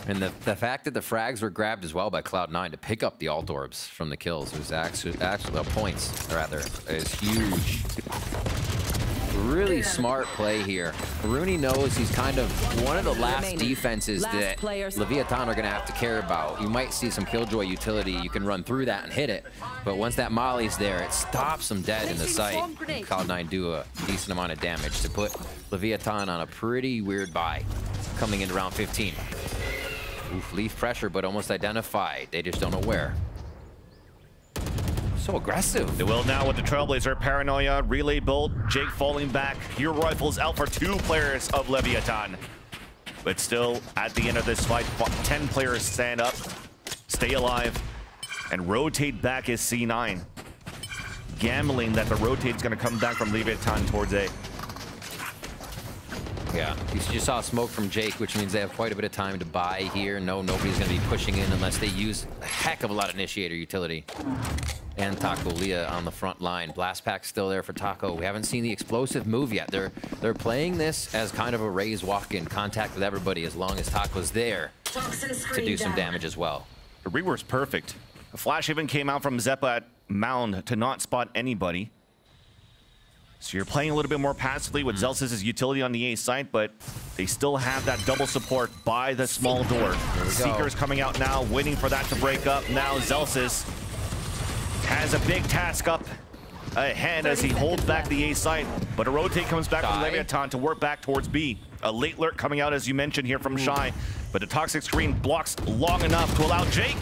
[SPEAKER 6] And the fact that the frags were grabbed as well by Cloud9 to pick up the alt orbs from the kills was actually points, rather, is huge. Really smart play here. Rooney knows he's kind of one of the last defenses that Leviatán are going to have to care about. You might see some Killjoy utility. You can run through that and hit it. But once that molly's there, it stops them dead in the sight. Cloud9 do a decent amount of damage to put Leviatán on a pretty weird buy coming into round 15. Oof, Leaf pressure, but almost identified. They just don't know where. So aggressive.
[SPEAKER 5] They will now with the Trailblazer. Paranoia, Relay Bolt, Jake falling back. Hero Rifles out for 2 players of Leviatán. But still, at the end of this fight, 10 players stand up, stay alive, and rotate back as C9. Gambling that the rotate's going to come back from Leviatán towards A.
[SPEAKER 6] Yeah, you just saw smoke from Jake, which means they have quite a bit of time to buy here. No, nobody's going to be pushing in unless they use heck of a lot of initiator utility. And Taco Leah on the front line. Blast Pack's still there for Taco. We haven't seen the explosive move yet. They're playing this as kind of a Raze walk-in, contact with everybody as long as Taco's there to do some damage as well.
[SPEAKER 5] The rework's perfect. A flash even came out from Zeppa at Mound to not spot anybody. So you're playing a little bit more passively with Zelsys' utility on the A site, but they still have that double support by the small door. Seeker's coming out now, waiting for that to break up. Now Zelsys has a big task up ahead as he holds back the A site, but a rotate comes back from Leviatán to work back towards B. A late lurk coming out, as you mentioned here from Shy, but the toxic screen blocks long enough to allow Jake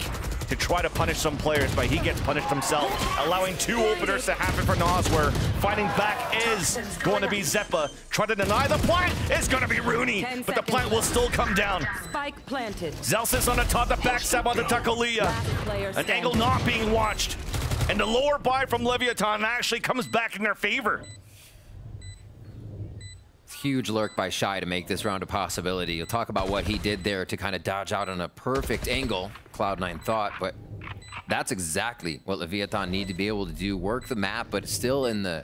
[SPEAKER 5] to try to punish some players, but he gets punished himself, allowing 2 openers to happen for Nosware. Fighting back is going to be Zeppa. Trying to deny the plant is going to be Rooney, but the plant will still come down.
[SPEAKER 7] Spike planted.
[SPEAKER 5] Zelsys on the top, the backstab on the Taco Leah. An angle not being watched. And the lower buy from Leviatán actually comes back in their favor.
[SPEAKER 6] Huge lurk by Shy to make this round a possibility. You'll talk about what he did there to kind of dodge out on a perfect angle, Cloud9 thought, but that's exactly what Leviatán need to be able to do. Work the map, but still in the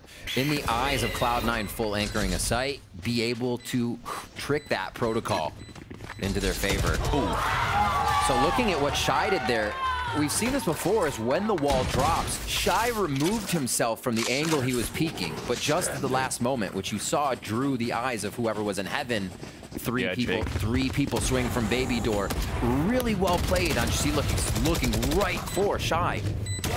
[SPEAKER 6] eyes of Cloud9 full anchoring a site, be able to trick that protocol into their favor. Ooh. So looking at what Shy did there, we've seen this before, is when the wall drops, Shy removed himself from the angle he was peeking, but just at the last moment, which you saw drew the eyes of whoever was in heaven. Three people swing from Baby Door. Really well played. Anjasi looking right for Shy.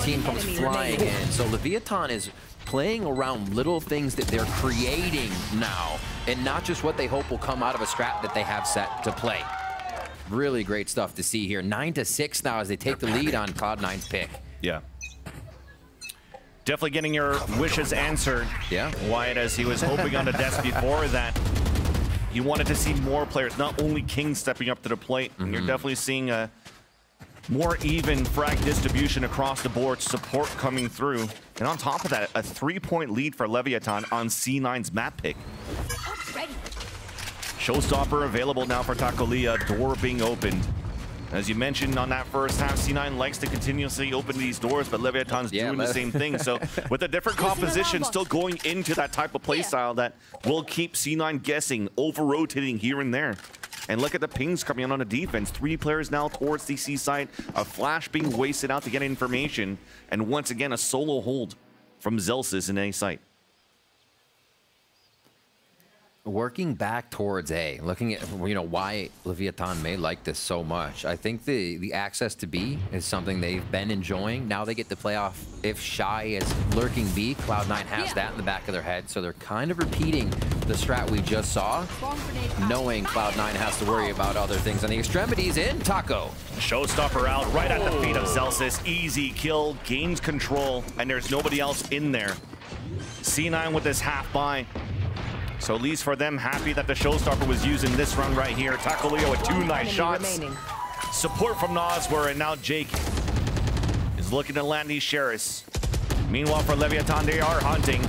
[SPEAKER 6] Team comes flying in. So Leviatán is playing around little things that they're creating now, and not just what they hope will come out of a strat that they have set to play. Really great stuff to see here. 9-6 now as they take the lead on Cloud9's pick.
[SPEAKER 5] Yeah. Definitely getting your wishes answered.
[SPEAKER 6] Yeah.
[SPEAKER 5] Wyatt, as he was hoping on the desk before that, he wanted to see more players, not only King stepping up to the plate. And you're definitely seeing a more even frag distribution across the board, support coming through. And on top of that, a 3-point lead for Leviatán on C9's map pick. Showstopper available now for Taco Leah, door being opened. As you mentioned on that first half, C9 likes to continuously open these doors, but Leviatán's doing the same thing. So with a different composition, still going into that type of playstyle that will keep C9 guessing, over-rotating here and there. And look at the pings coming in on the defense. 3 players now towards the C side, a flash being wasted out to get information, and once again, a solo hold from Zelsys in A site.
[SPEAKER 6] Working back towards A, looking at why Leviatán may like this so much. I think the access to B is something they've been enjoying. Now they get to play off if Shy is lurking B. Cloud9 has that in the back of their head, so they're kind of repeating the strat we just saw, knowing Cloud9 has to worry about other things on the extremities in Taco.
[SPEAKER 5] Showstopper out right at the feet of Zelsys. Easy kill, gains control, and there's nobody else in there. C9 with this half buy. So at least for them, happy that the Showstopper was used in this run right here. Taco Leah with 2 nice shots. Support from Nosware, and now Jake is looking to land these Sheriffs. Meanwhile, for Leviatán, they are hunting.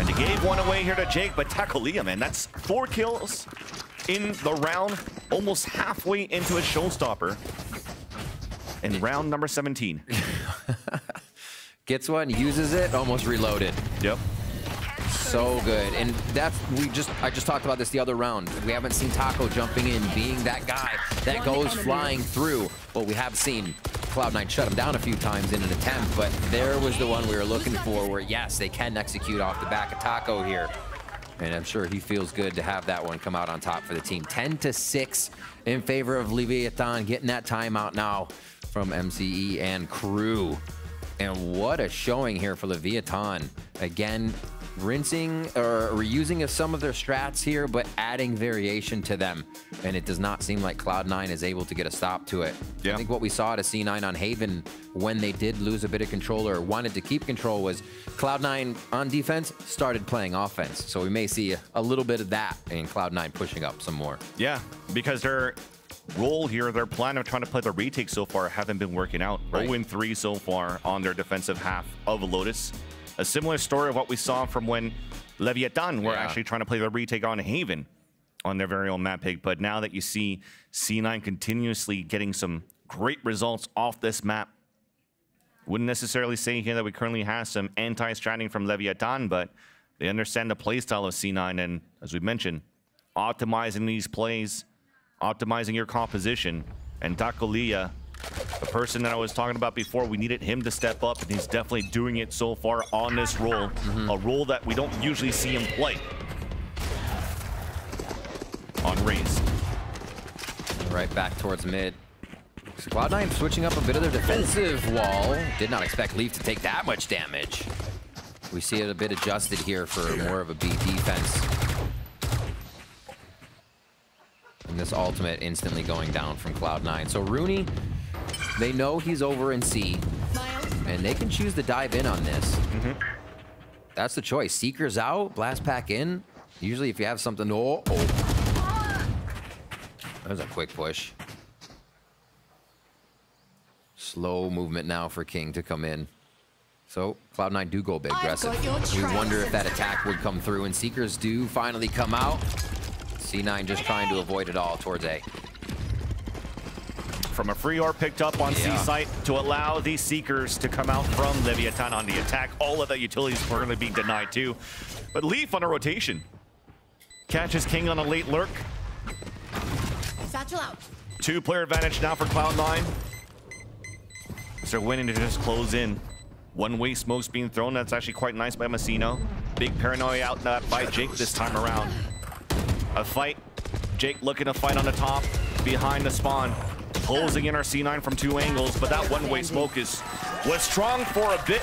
[SPEAKER 5] And they gave one away here to Jake, but Taco Leah, man, that's 4 kills in the round, almost halfway into a Showstopper. In round number 17.
[SPEAKER 6] Gets one, uses it, almost reloaded.
[SPEAKER 5] Yep.
[SPEAKER 6] So good, and I just talked about this the other round. We haven't seen Taco jumping in, being that guy that goes flying through. Well, we have seen Cloud9 shut him down a few times in an attempt, but there was the one we were looking for where, yes, they can execute off the back of Taco here. And I'm sure he feels good to have that one come out on top for the team. 10-6 in favor of Leviatán, getting that timeout now from MCE and crew. And what a showing here for Leviatán. Again, rinsing or reusing of some of their strats here, but adding variation to them. And it does not seem like Cloud9 is able to get a stop to it. Yeah. I think what we saw at a C9 on Haven when they did lose a bit of control or wanted to keep control was Cloud9 on defense started playing offense. So we may see a little bit of that and Cloud9 pushing up some more.
[SPEAKER 5] Yeah, because their role here, their plan of trying to play the retake so far haven't been working out. Right. 0-3 so far on their defensive half of Lotus. A similar story of what we saw from when Leviatán were actually trying to play the retake on Haven on their very own map pick. But now that you see C9 continuously getting some great results off this map. Wouldn't necessarily say here that we currently have some anti-stratting from Leviatán, but they understand the playstyle of C9, and as we mentioned, optimizing these plays, optimizing your composition. And Tacolia, the person that I was talking about before, we needed him to step up, and he's definitely doing it so far on this role, a role that we don't usually see him play. On Raze.
[SPEAKER 6] Right back towards mid. So Cloud9 switching up a bit of their defensive wall. Did not expect Leaf to take that much damage. We see it a bit adjusted here for more of a B defense. And this ultimate instantly going down from Cloud9. So Rooney, they know he's over in C, and they can choose to dive in on this. That's the choice. Seeker's out, blast pack in. Usually if you have something to... That was a quick push. Slow movement now for King to come in. So Cloud9 do go a bit aggressive. We wonder if that attack would come through, and Seekers do finally come out. C9 just trying to avoid it all towards A.
[SPEAKER 5] From a free orb picked up on C site to allow these Seekers to come out from Leviatán on the attack. All of the utilities were going to be denied too. But Leaf on a rotation. Catches King on a late lurk.
[SPEAKER 7] Satchel out.
[SPEAKER 5] 2-player advantage now for Cloud9. They're winning to just close in. One-way smokes being thrown. That's actually quite nice by Messino. Big paranoia out by Jake this time around. A fight. Jake looking to fight on the top, behind the spawn. Closing in our C9 from 2 angles, but that one-way smoke was strong for a bit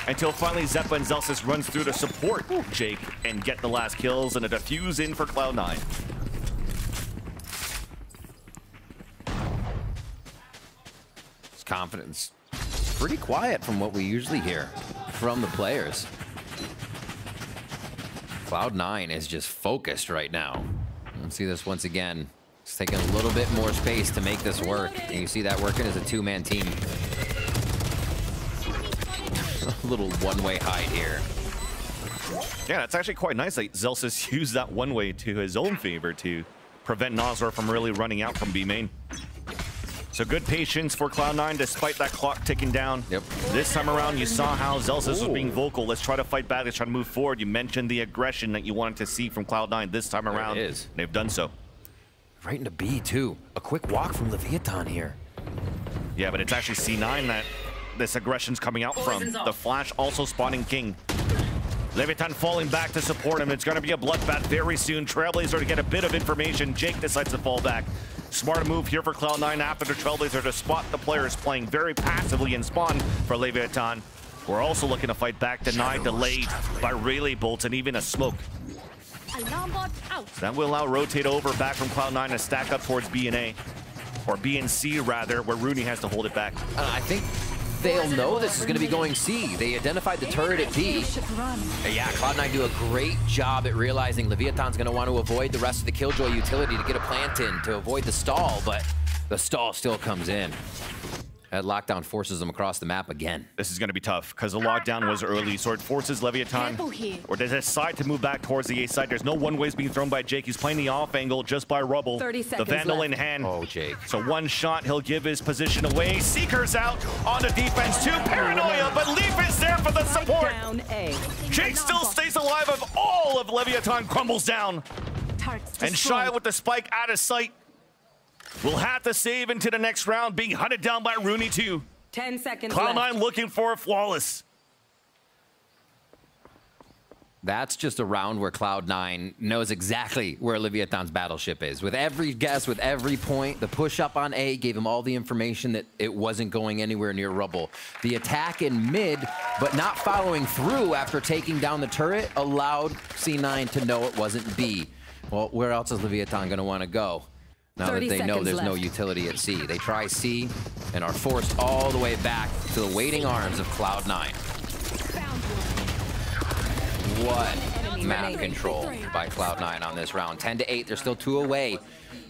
[SPEAKER 5] until finally Zeppa and Zelsis runs through to support Jake and get the last kills, and a defuse in for Cloud9.
[SPEAKER 6] His confidence pretty quiet from what we usually hear from the players. Cloud9 is just focused right now. Let's see this once again. It's taking a little bit more space to make this work. And you see that working as a 2-man team. A little one-way hide here.
[SPEAKER 5] Yeah, that's actually quite nice. Like Zelsis used that one-way to his own favor to prevent Nozor from really running out from B main. So good patience for Cloud9 despite that clock ticking down.
[SPEAKER 6] Yep.
[SPEAKER 5] This time around, you saw how Zelsis was being vocal. Let's try to fight back. Let's try to move forward. You mentioned the aggression that you wanted to see from Cloud9 this time around.
[SPEAKER 6] There it is.
[SPEAKER 5] They've done so.
[SPEAKER 6] Right into B, too. A quick walk from Leviatán here.
[SPEAKER 5] Yeah, but it's actually C9 that this aggression's coming out from. The flash also spawning King. Leviatán falling back to support him. It's going to be a bloodbath very soon. Trailblazer to get a bit of information. Jake decides to fall back. Smart move here for Cloud9 after the Trailblazer to spot the players playing very passively in spawn for Leviatán. We're also looking to fight back, denied, delayed by relay bolts and even a smoke.
[SPEAKER 7] Alarm bot out.
[SPEAKER 5] That will allow rotate over back from Cloud9 to stack up towards B and A. Or B and C rather, where Rooney has to hold it back.
[SPEAKER 6] I think they'll know this is going to be going C. They identified the turret at B. Yeah, Cloud9 do a great job at realizing Leviatán's going to want to avoid the rest of the Killjoy utility to get a plant in to avoid the stall, but the stall still comes in. That lockdown forces them across the map again.
[SPEAKER 5] This is going to be tough because the lockdown was early, so it forces Leviatán, or they decide to move back towards the A side. There's no one-ways being thrown by Jake. He's playing the off angle just by Rubble.
[SPEAKER 7] 30 seconds
[SPEAKER 5] the Vandal
[SPEAKER 7] left.
[SPEAKER 5] in hand.
[SPEAKER 6] Oh, Jake.
[SPEAKER 5] So one shot, he'll give his position away. Seekers out on the defense too. Paranoia, but Leaf is there for the support.
[SPEAKER 7] Down A.
[SPEAKER 5] Jake still stays alive of all of Leviatán crumbles down. And Shy with the spike out of sight. We'll have to save into the next round, being hunted down by Rooney too.
[SPEAKER 7] 10 seconds
[SPEAKER 5] Cloud9
[SPEAKER 7] left.
[SPEAKER 5] looking for a flawless.
[SPEAKER 6] That's just a round where Cloud9 knows exactly where Leviatán's battleship is. With every guess, with every point, the push up on A gave him all the information that it wasn't going anywhere near Rubble. The attack in mid, but not following through after taking down the turret, allowed C9 to know it wasn't B. Well, where else is Leviatán going to want to go? Now that they know there's no utility at C. They try C and are forced all the way back to the waiting arms of Cloud9. What map control by Cloud9 on this round. 10-8, they're still 2 away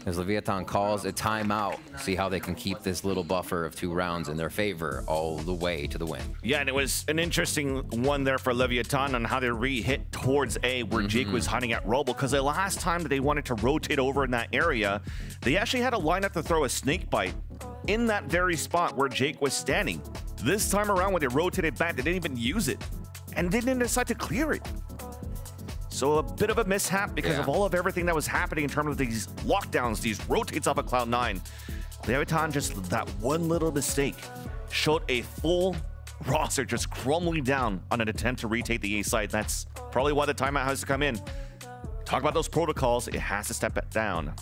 [SPEAKER 6] as Leviatán calls a timeout. See how they can keep this little buffer of 2 rounds in their favor all the way to the win.
[SPEAKER 5] Yeah, and it was an interesting one there for Leviatán on how they re-hit towards A where Jake was hunting at Rubble, because the last time that they wanted to rotate over in that area, they actually had a lineup to throw a snake bite in that very spot where Jake was standing. This time around, when they rotated back, they didn't even use it. And they didn't decide to clear it. So a bit of a mishap because of all of everything that was happening in terms of these lockdowns, these rotates off of Cloud9. Leviatán, just that one little mistake, showed a full roster just crumbling down on an attempt to retake the A side. That's probably why the timeout has to come in. Talk about those protocols, it has to step it down.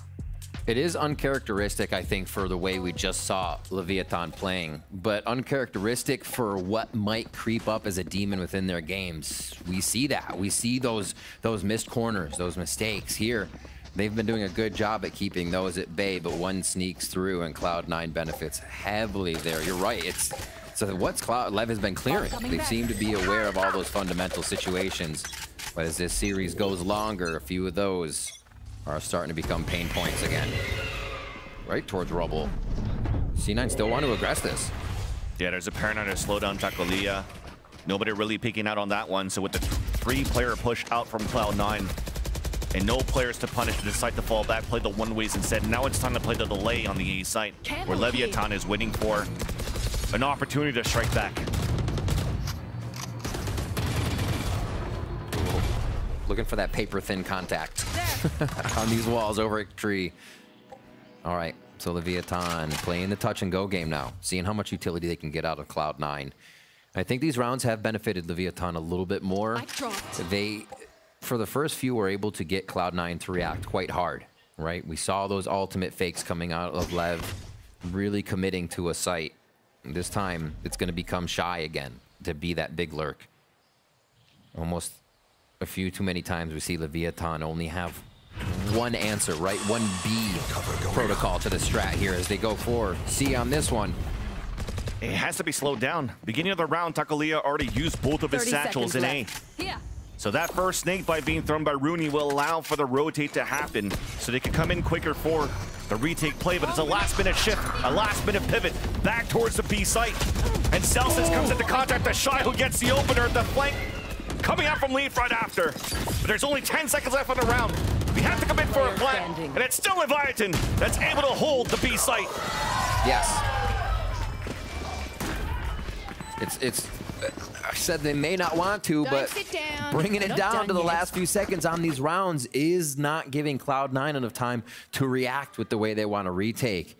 [SPEAKER 6] It is uncharacteristic, I think, for the way we just saw Leviatán playing, but uncharacteristic for what might creep up as a demon within their games. We see that. We see those missed corners, those mistakes here. They've been doing a good job at keeping those at bay, but one sneaks through and Cloud9 benefits heavily there. You're right. So what's LEV has been clearing. They seem to be aware of all those fundamental situations, but as this series goes longer, a few of those are starting to become pain points again. Right towards rubble. C9 still want to aggress this.
[SPEAKER 5] Yeah, there's a paranoid slowdown Takolia. Nobody really peeking out on that one. So with the 3-player push out from Cloud9 and no players to punish to decide to fall back, play the one ways instead. Now it's time to play the delay on the A site, where Leviatán is waiting for an opportunity to strike back.
[SPEAKER 6] Looking for that paper-thin contact on these walls over a tree. All right, so Leviatán playing the touch-and-go game now, seeing how much utility they can get out of Cloud9. I think these rounds have benefited Leviatán a little bit more. They, for the first few, were able to get Cloud9 to react quite hard, right? We saw those ultimate fakes coming out of LEV, really committing to a site. This time, it's going to become shy again to be that big lurk. Almost a few too many times we see Leviatán only have one answer, right? One B protocol to the strat here as they go for C on this one.
[SPEAKER 5] It has to be slowed down. Beginning of the round, Takolia already used both of his satchels in A. So that first snake bite being thrown by Rooney will allow for the rotate to happen so they can come in quicker for the retake play, but it's a last-minute shift, a last-minute pivot back towards the B site. And Celsius comes into contact with Shy, who gets the opener at the flank. Coming out from lead right after. But there's only 10 seconds left on the round. We have to come in for a plant, and it's still Leviatán that's able to hold the B site.
[SPEAKER 6] Yes. I said they may not want to, but bringing it down to the last few seconds on these rounds is not giving Cloud9 enough time to react with the way they want to retake.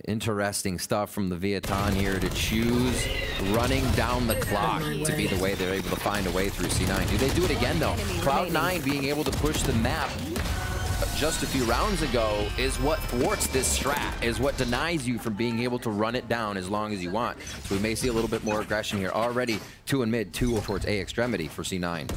[SPEAKER 6] Interesting stuff from the Leviatán here to choose running down the clock to be the way they're able to find a way through C9. Do they do it again, though? Cloud9 being able to push the map just a few rounds ago is what thwarts this strat, is what denies you from being able to run it down as long as you want. So we may see a little bit more aggression here. Already 2 in mid, 2 towards A extremity for C9.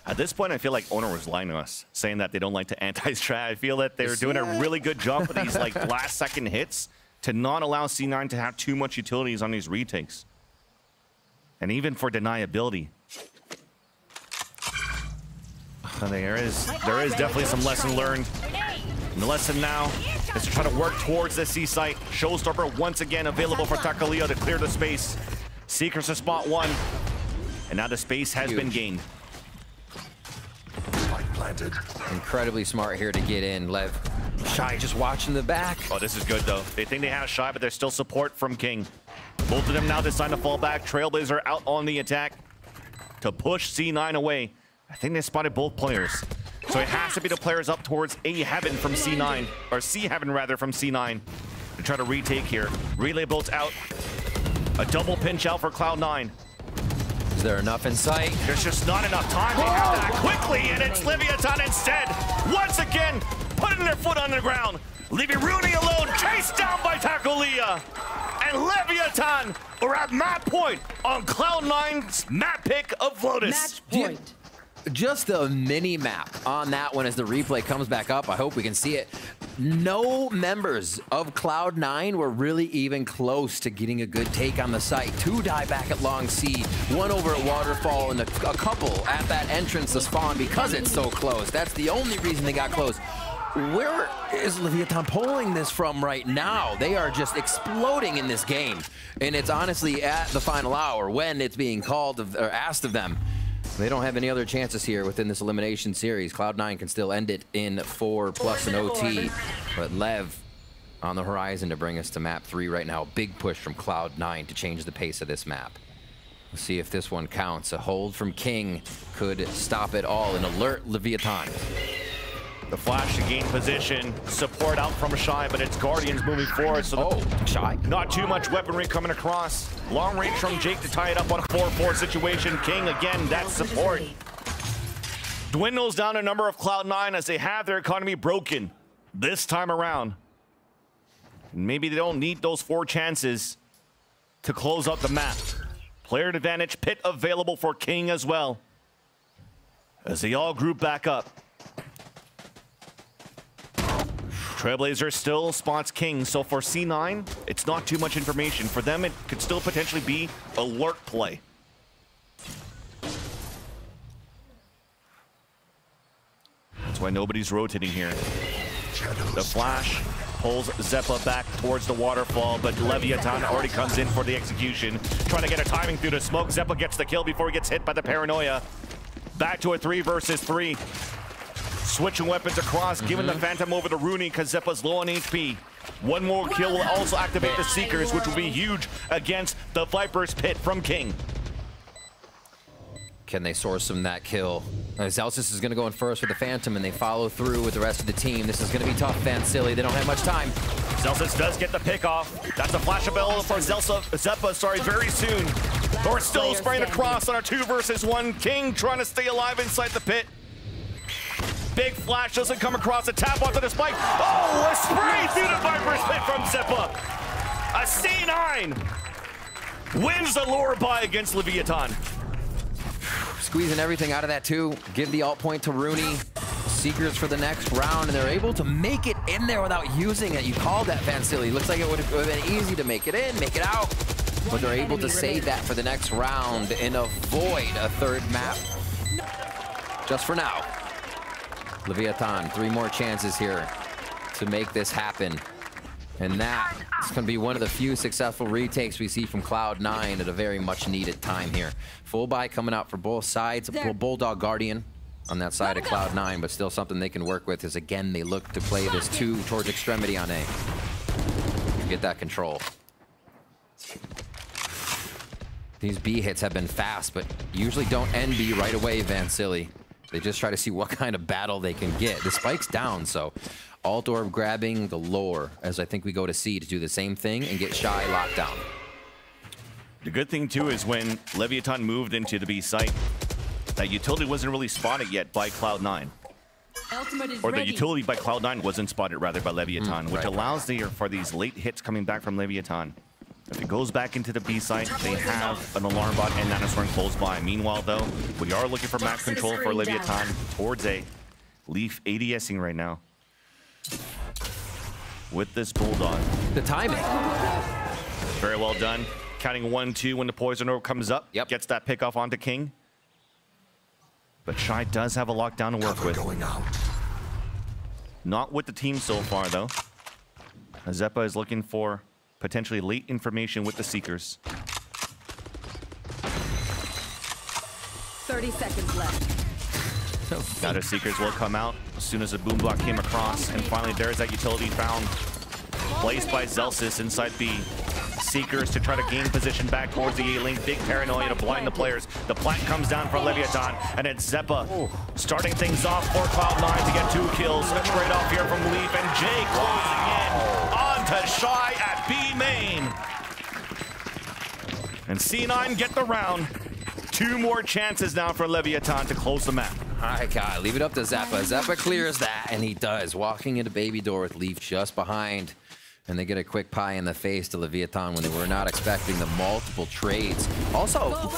[SPEAKER 5] At this point, I feel like Owner was lying to us, saying that they don't like to anti-strat. I feel that they're doing a really good job with these like last-second hits to not allow C9 to have too much utilities on these retakes. And even for deniability. There is definitely some lesson learned. And the lesson now is to try to work towards the C site. Showstopper once again available for Takolia to clear the space. Seekers to spot 1. And now the space has been gained.
[SPEAKER 6] Incredibly smart here to get in. Lev, Shy just watching the back.
[SPEAKER 5] Oh, this is good, though. They think they have Shy, but there's still support from King. Both of them now decide to fall back. Trailblazer out on the attack to push C9 away. I think they spotted both players. So it has to be the players up towards A Heaven from C9, or C Heaven rather from C9 to try to retake here. Relay bolts out. A double pinch out for Cloud9.
[SPEAKER 6] Is there enough in sight?
[SPEAKER 5] There's just not enough time. They have that quickly, and it's Leviatán instead. Once again, putting their foot on the ground. Leaving Rooney alone, chased down by Takolia. And Leviatán are at map point on Cloud9's map pick of Lotus.
[SPEAKER 7] Match point.
[SPEAKER 6] Just the mini map on that one as the replay comes back up. I hope we can see it. No members of Cloud9 were really even close to getting a good take on the site. 2 die back at Long C, 1 over at Waterfall, and a couple at that entrance to spawn because it's so close. That's the only reason they got close. Where is Leviatán pulling this from right now? They are just exploding in this game. And it's honestly at the final hour when it's being called or asked of them. They don't have any other chances here within this elimination series. Cloud9 can still end it in 4+ an OT. But Lev on the horizon to bring us to map 3 right now. Big push from Cloud9 to change the pace of this map. We'll see if this one counts. A hold from King could stop it all and alert Leviatán.
[SPEAKER 5] The flash to gain position, support out from Shy, but it's Guardians moving forward. So
[SPEAKER 6] Shy?
[SPEAKER 5] Not too much weaponry coming across. Long range from Jake to tie it up on a 4-4 situation. King, again, that support. Dwindles down a number of Cloud9 as they have their economy broken this time around. Maybe they don't need those 4 chances to close out the map. Player advantage pit available for King as well, as they all group back up. Trailblazer still spots King, so for C9, it's not too much information. For them, it could still potentially be a lurk play. That's why nobody's rotating here. The flash pulls Zeppa back towards the waterfall, but Leviatán already comes in for the execution. Trying to get a timing through the smoke. Zeppa gets the kill before he gets hit by the paranoia. Back to a 3 versus 3. Switching weapons across, giving the Phantom over to Rooney because Zeppa's low on HP. One more kill will also activate the Seekers, which will be huge against the Viper's pit from King.
[SPEAKER 6] Can they source him that kill? Zelsis is going to go in first with the Phantom, and they follow through with the rest of the team. This is going to be tough, Vansili. They don't have much time.
[SPEAKER 5] Zelsis does get the pick off. That's a flash available for Zeppa, very soon. They're still spraying across on our 2 versus 1. King trying to stay alive inside the pit. Big flash doesn't come across, a tap onto the spike. Oh, a spray through the Viper's pit from Zeppa. A C9 wins the lure by against Leviatán.
[SPEAKER 6] Squeezing everything out of that too. Give the alt point to Rooney. Seekers for the next round, and they're able to make it in there without using it. You called that, Vansili. Looks like it would have been easy to make it in, make it out. But they're able to save that for the next round and avoid a 3rd map. Just for now. Leviatán, 3 more chances here to make this happen. And that is going to be one of the few successful retakes we see from Cloud9 at a very much needed time here. Full buy coming out for both sides. Bulldog Guardian on that side of Cloud9, but still something they can work with as, again, they look to play this 2 towards extremity on A. Get that control. These B hits have been fast, but usually don't end B right away, Vansili. They just try to see what kind of battle they can get. The spike's down, so alt orb grabbing the lore, as I think we go to C to do the same thing and get Shy locked down.
[SPEAKER 5] The good thing, too, is when Leviatán moved into the B site, that utility wasn't really spotted yet by Cloud9. Or the utility by Cloud9 wasn't spotted, rather, by Leviatán, which allows for these late hits coming back from Leviatán. If it goes back into the B site, they have an alarm bot and Nanoswarm close by. Meanwhile, though, we are looking for map control for Leviatán towards A. Leaf ADSing right now with this Bulldog.
[SPEAKER 6] The timing.
[SPEAKER 5] Very well done. Counting 1-2 when the Poison Orb comes up.
[SPEAKER 6] Yep.
[SPEAKER 5] Gets that pick off onto King. But Shy does have a lockdown to work with. Not with the team so far, though. Zeppa is looking for potentially late information with the Seekers.
[SPEAKER 7] 30 seconds left.
[SPEAKER 5] Now the Seekers will come out as soon as the boom block came across, and finally there's that utility found. Placed by Zelsis inside B. Seekers to try to gain position back towards the A-link. Big paranoia to blind the players. The plant comes down for Leviatán, and it's Zeppa starting things off for Cloud9 to get 2 kills. A trade-off here from Leaf, and Jay closing in on to Shy at B main. And C9 get the round. 2 more chances now for Leviatán to close the map.
[SPEAKER 6] All right, God, leave it up to Zeppa. Zeppa clears that, and he does. Walking into baby door with Leaf just behind. And they get a quick pie in the face to Leviatán when they were not expecting the multiple trades. Also,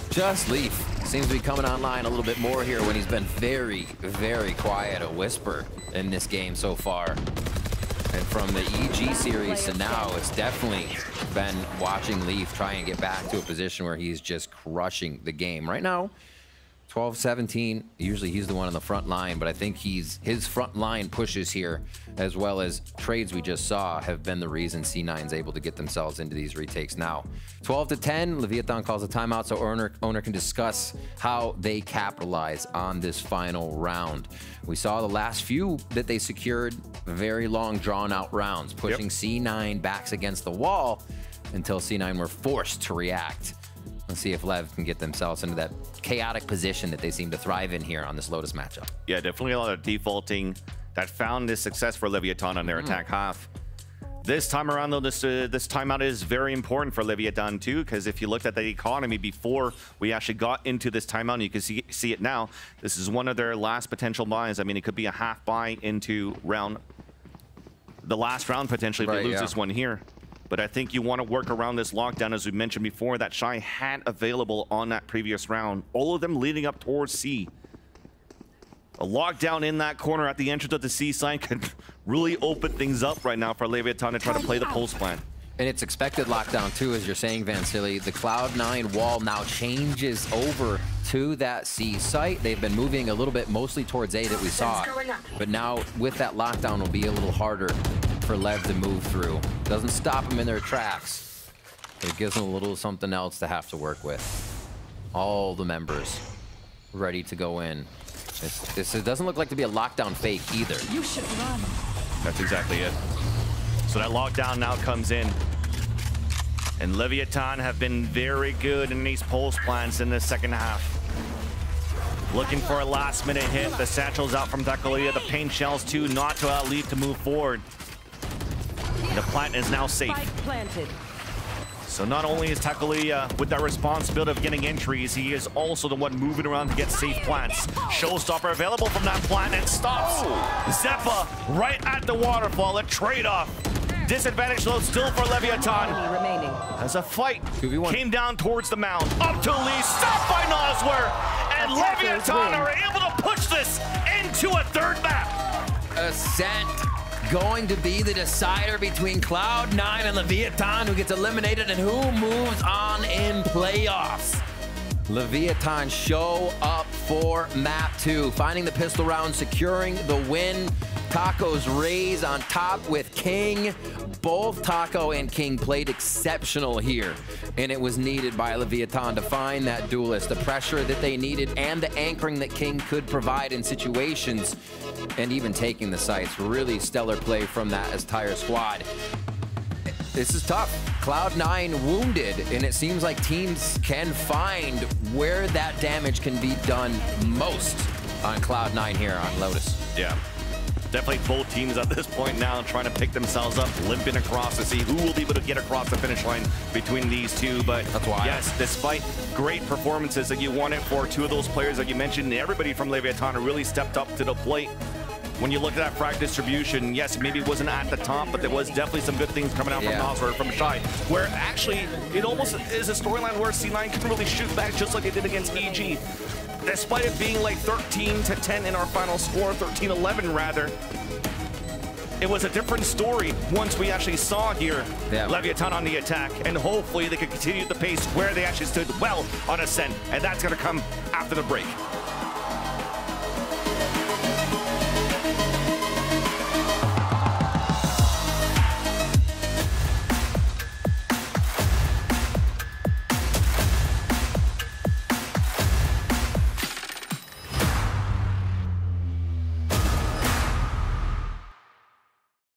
[SPEAKER 6] just Leaf seems to be coming online a little bit more here when he's been very, very quiet, a whisper in this game so far. And from the EG series to now, it's definitely been watching Leaf try and get back to a position where he's just crushing the game. Right now, 12-17, usually he's the one on the front line, but I think his front line pushes here, as well as trades we just saw, have been the reason C9's able to get themselves into these retakes now. 12-10, Leviatán calls a timeout so owner can discuss how they capitalize on this final round. We saw the last few that they secured, very long drawn out rounds, pushing C9 backs against the wall until C9 were forced to react. Let's see if LEV can get themselves into that chaotic position that they seem to thrive in here on this Lotus matchup.
[SPEAKER 5] Yeah, definitely a lot of defaulting that found this success for Leviatán on their attack half. This time around, though, this timeout is very important for Leviatán, too, because if you looked at the economy before we actually got into this timeout, and you can see it now, this is one of their last potential buys. I mean, it could be a half buy into the last round, potentially, if they lose this one here. But I think you want to work around this lockdown, as we mentioned before, that Shy had available on that previous round. All of them leading up towards C. A lockdown in that corner at the entrance of the C side could really open things up right now for Leviatán to try to play the pulse plan.
[SPEAKER 6] And it's expected lockdown, too, as you're saying, Vansili. The Cloud9 wall now changes over to that C site. They've been moving a little bit, mostly towards A that we saw. But now, with that lockdown, it'll be a little harder for LEV to move through. Doesn't stop them in their tracks, but it gives them a little something else to have to work with. All the members ready to go in. It doesn't look like to be a lockdown fake either.
[SPEAKER 7] You should run.
[SPEAKER 5] That's exactly it. So that lockdown now comes in. And Leviatán have been very good in these pulse plans in the second half. Looking for a last-minute hit. The satchel's out from Takolia. The pain shells, too, not to allow LEV to move forward. The plant is now safe. So not only is Takolia with that responsibility of getting entries, he is also the one moving around to get safe plants. Showstopper available from that plant and stops Zeppa right at the waterfall. A trade-off. Disadvantage though still for Leviatán. As a fight came down towards the mound. Up to Lee, stopped by Noswer. And Leviatán are able to push this into a third map.
[SPEAKER 6] Ascent going to be the decider between Cloud9 and Leviatán, who gets eliminated and who moves on in playoffs. Leviatán show up for map 2, finding the pistol round, securing the win. Taco's raise on top with King. Both Taco and King played exceptional here, and it was needed by Leviatán to find that duelist, the pressure that they needed and the anchoring that King could provide in situations, and even taking the sites. Really stellar play from that entire squad. This is tough. Cloud9 wounded, and it seems like teams can find where that damage can be done most on Cloud9 here on Lotus.
[SPEAKER 5] Yeah. Definitely both teams at this point now trying to pick themselves up, limping across to see who will be able to get across the finish line between these two. But yes, despite great performances that you wanted for two of those players that you mentioned, everybody from Leviatán really stepped up to the plate. When you look at that frag distribution, yes, maybe it wasn't at the top, but there was definitely some good things coming out from Noswer, from Shy, where actually it almost is a storyline where C9 can really shoot back just like it did against EG. Despite it being like 13-10 in our final score, 13-11 rather, it was a different story once we actually saw here Leviatán on the attack, and hopefully they could continue the pace where they actually stood well on Ascent, and that's going to come after the break.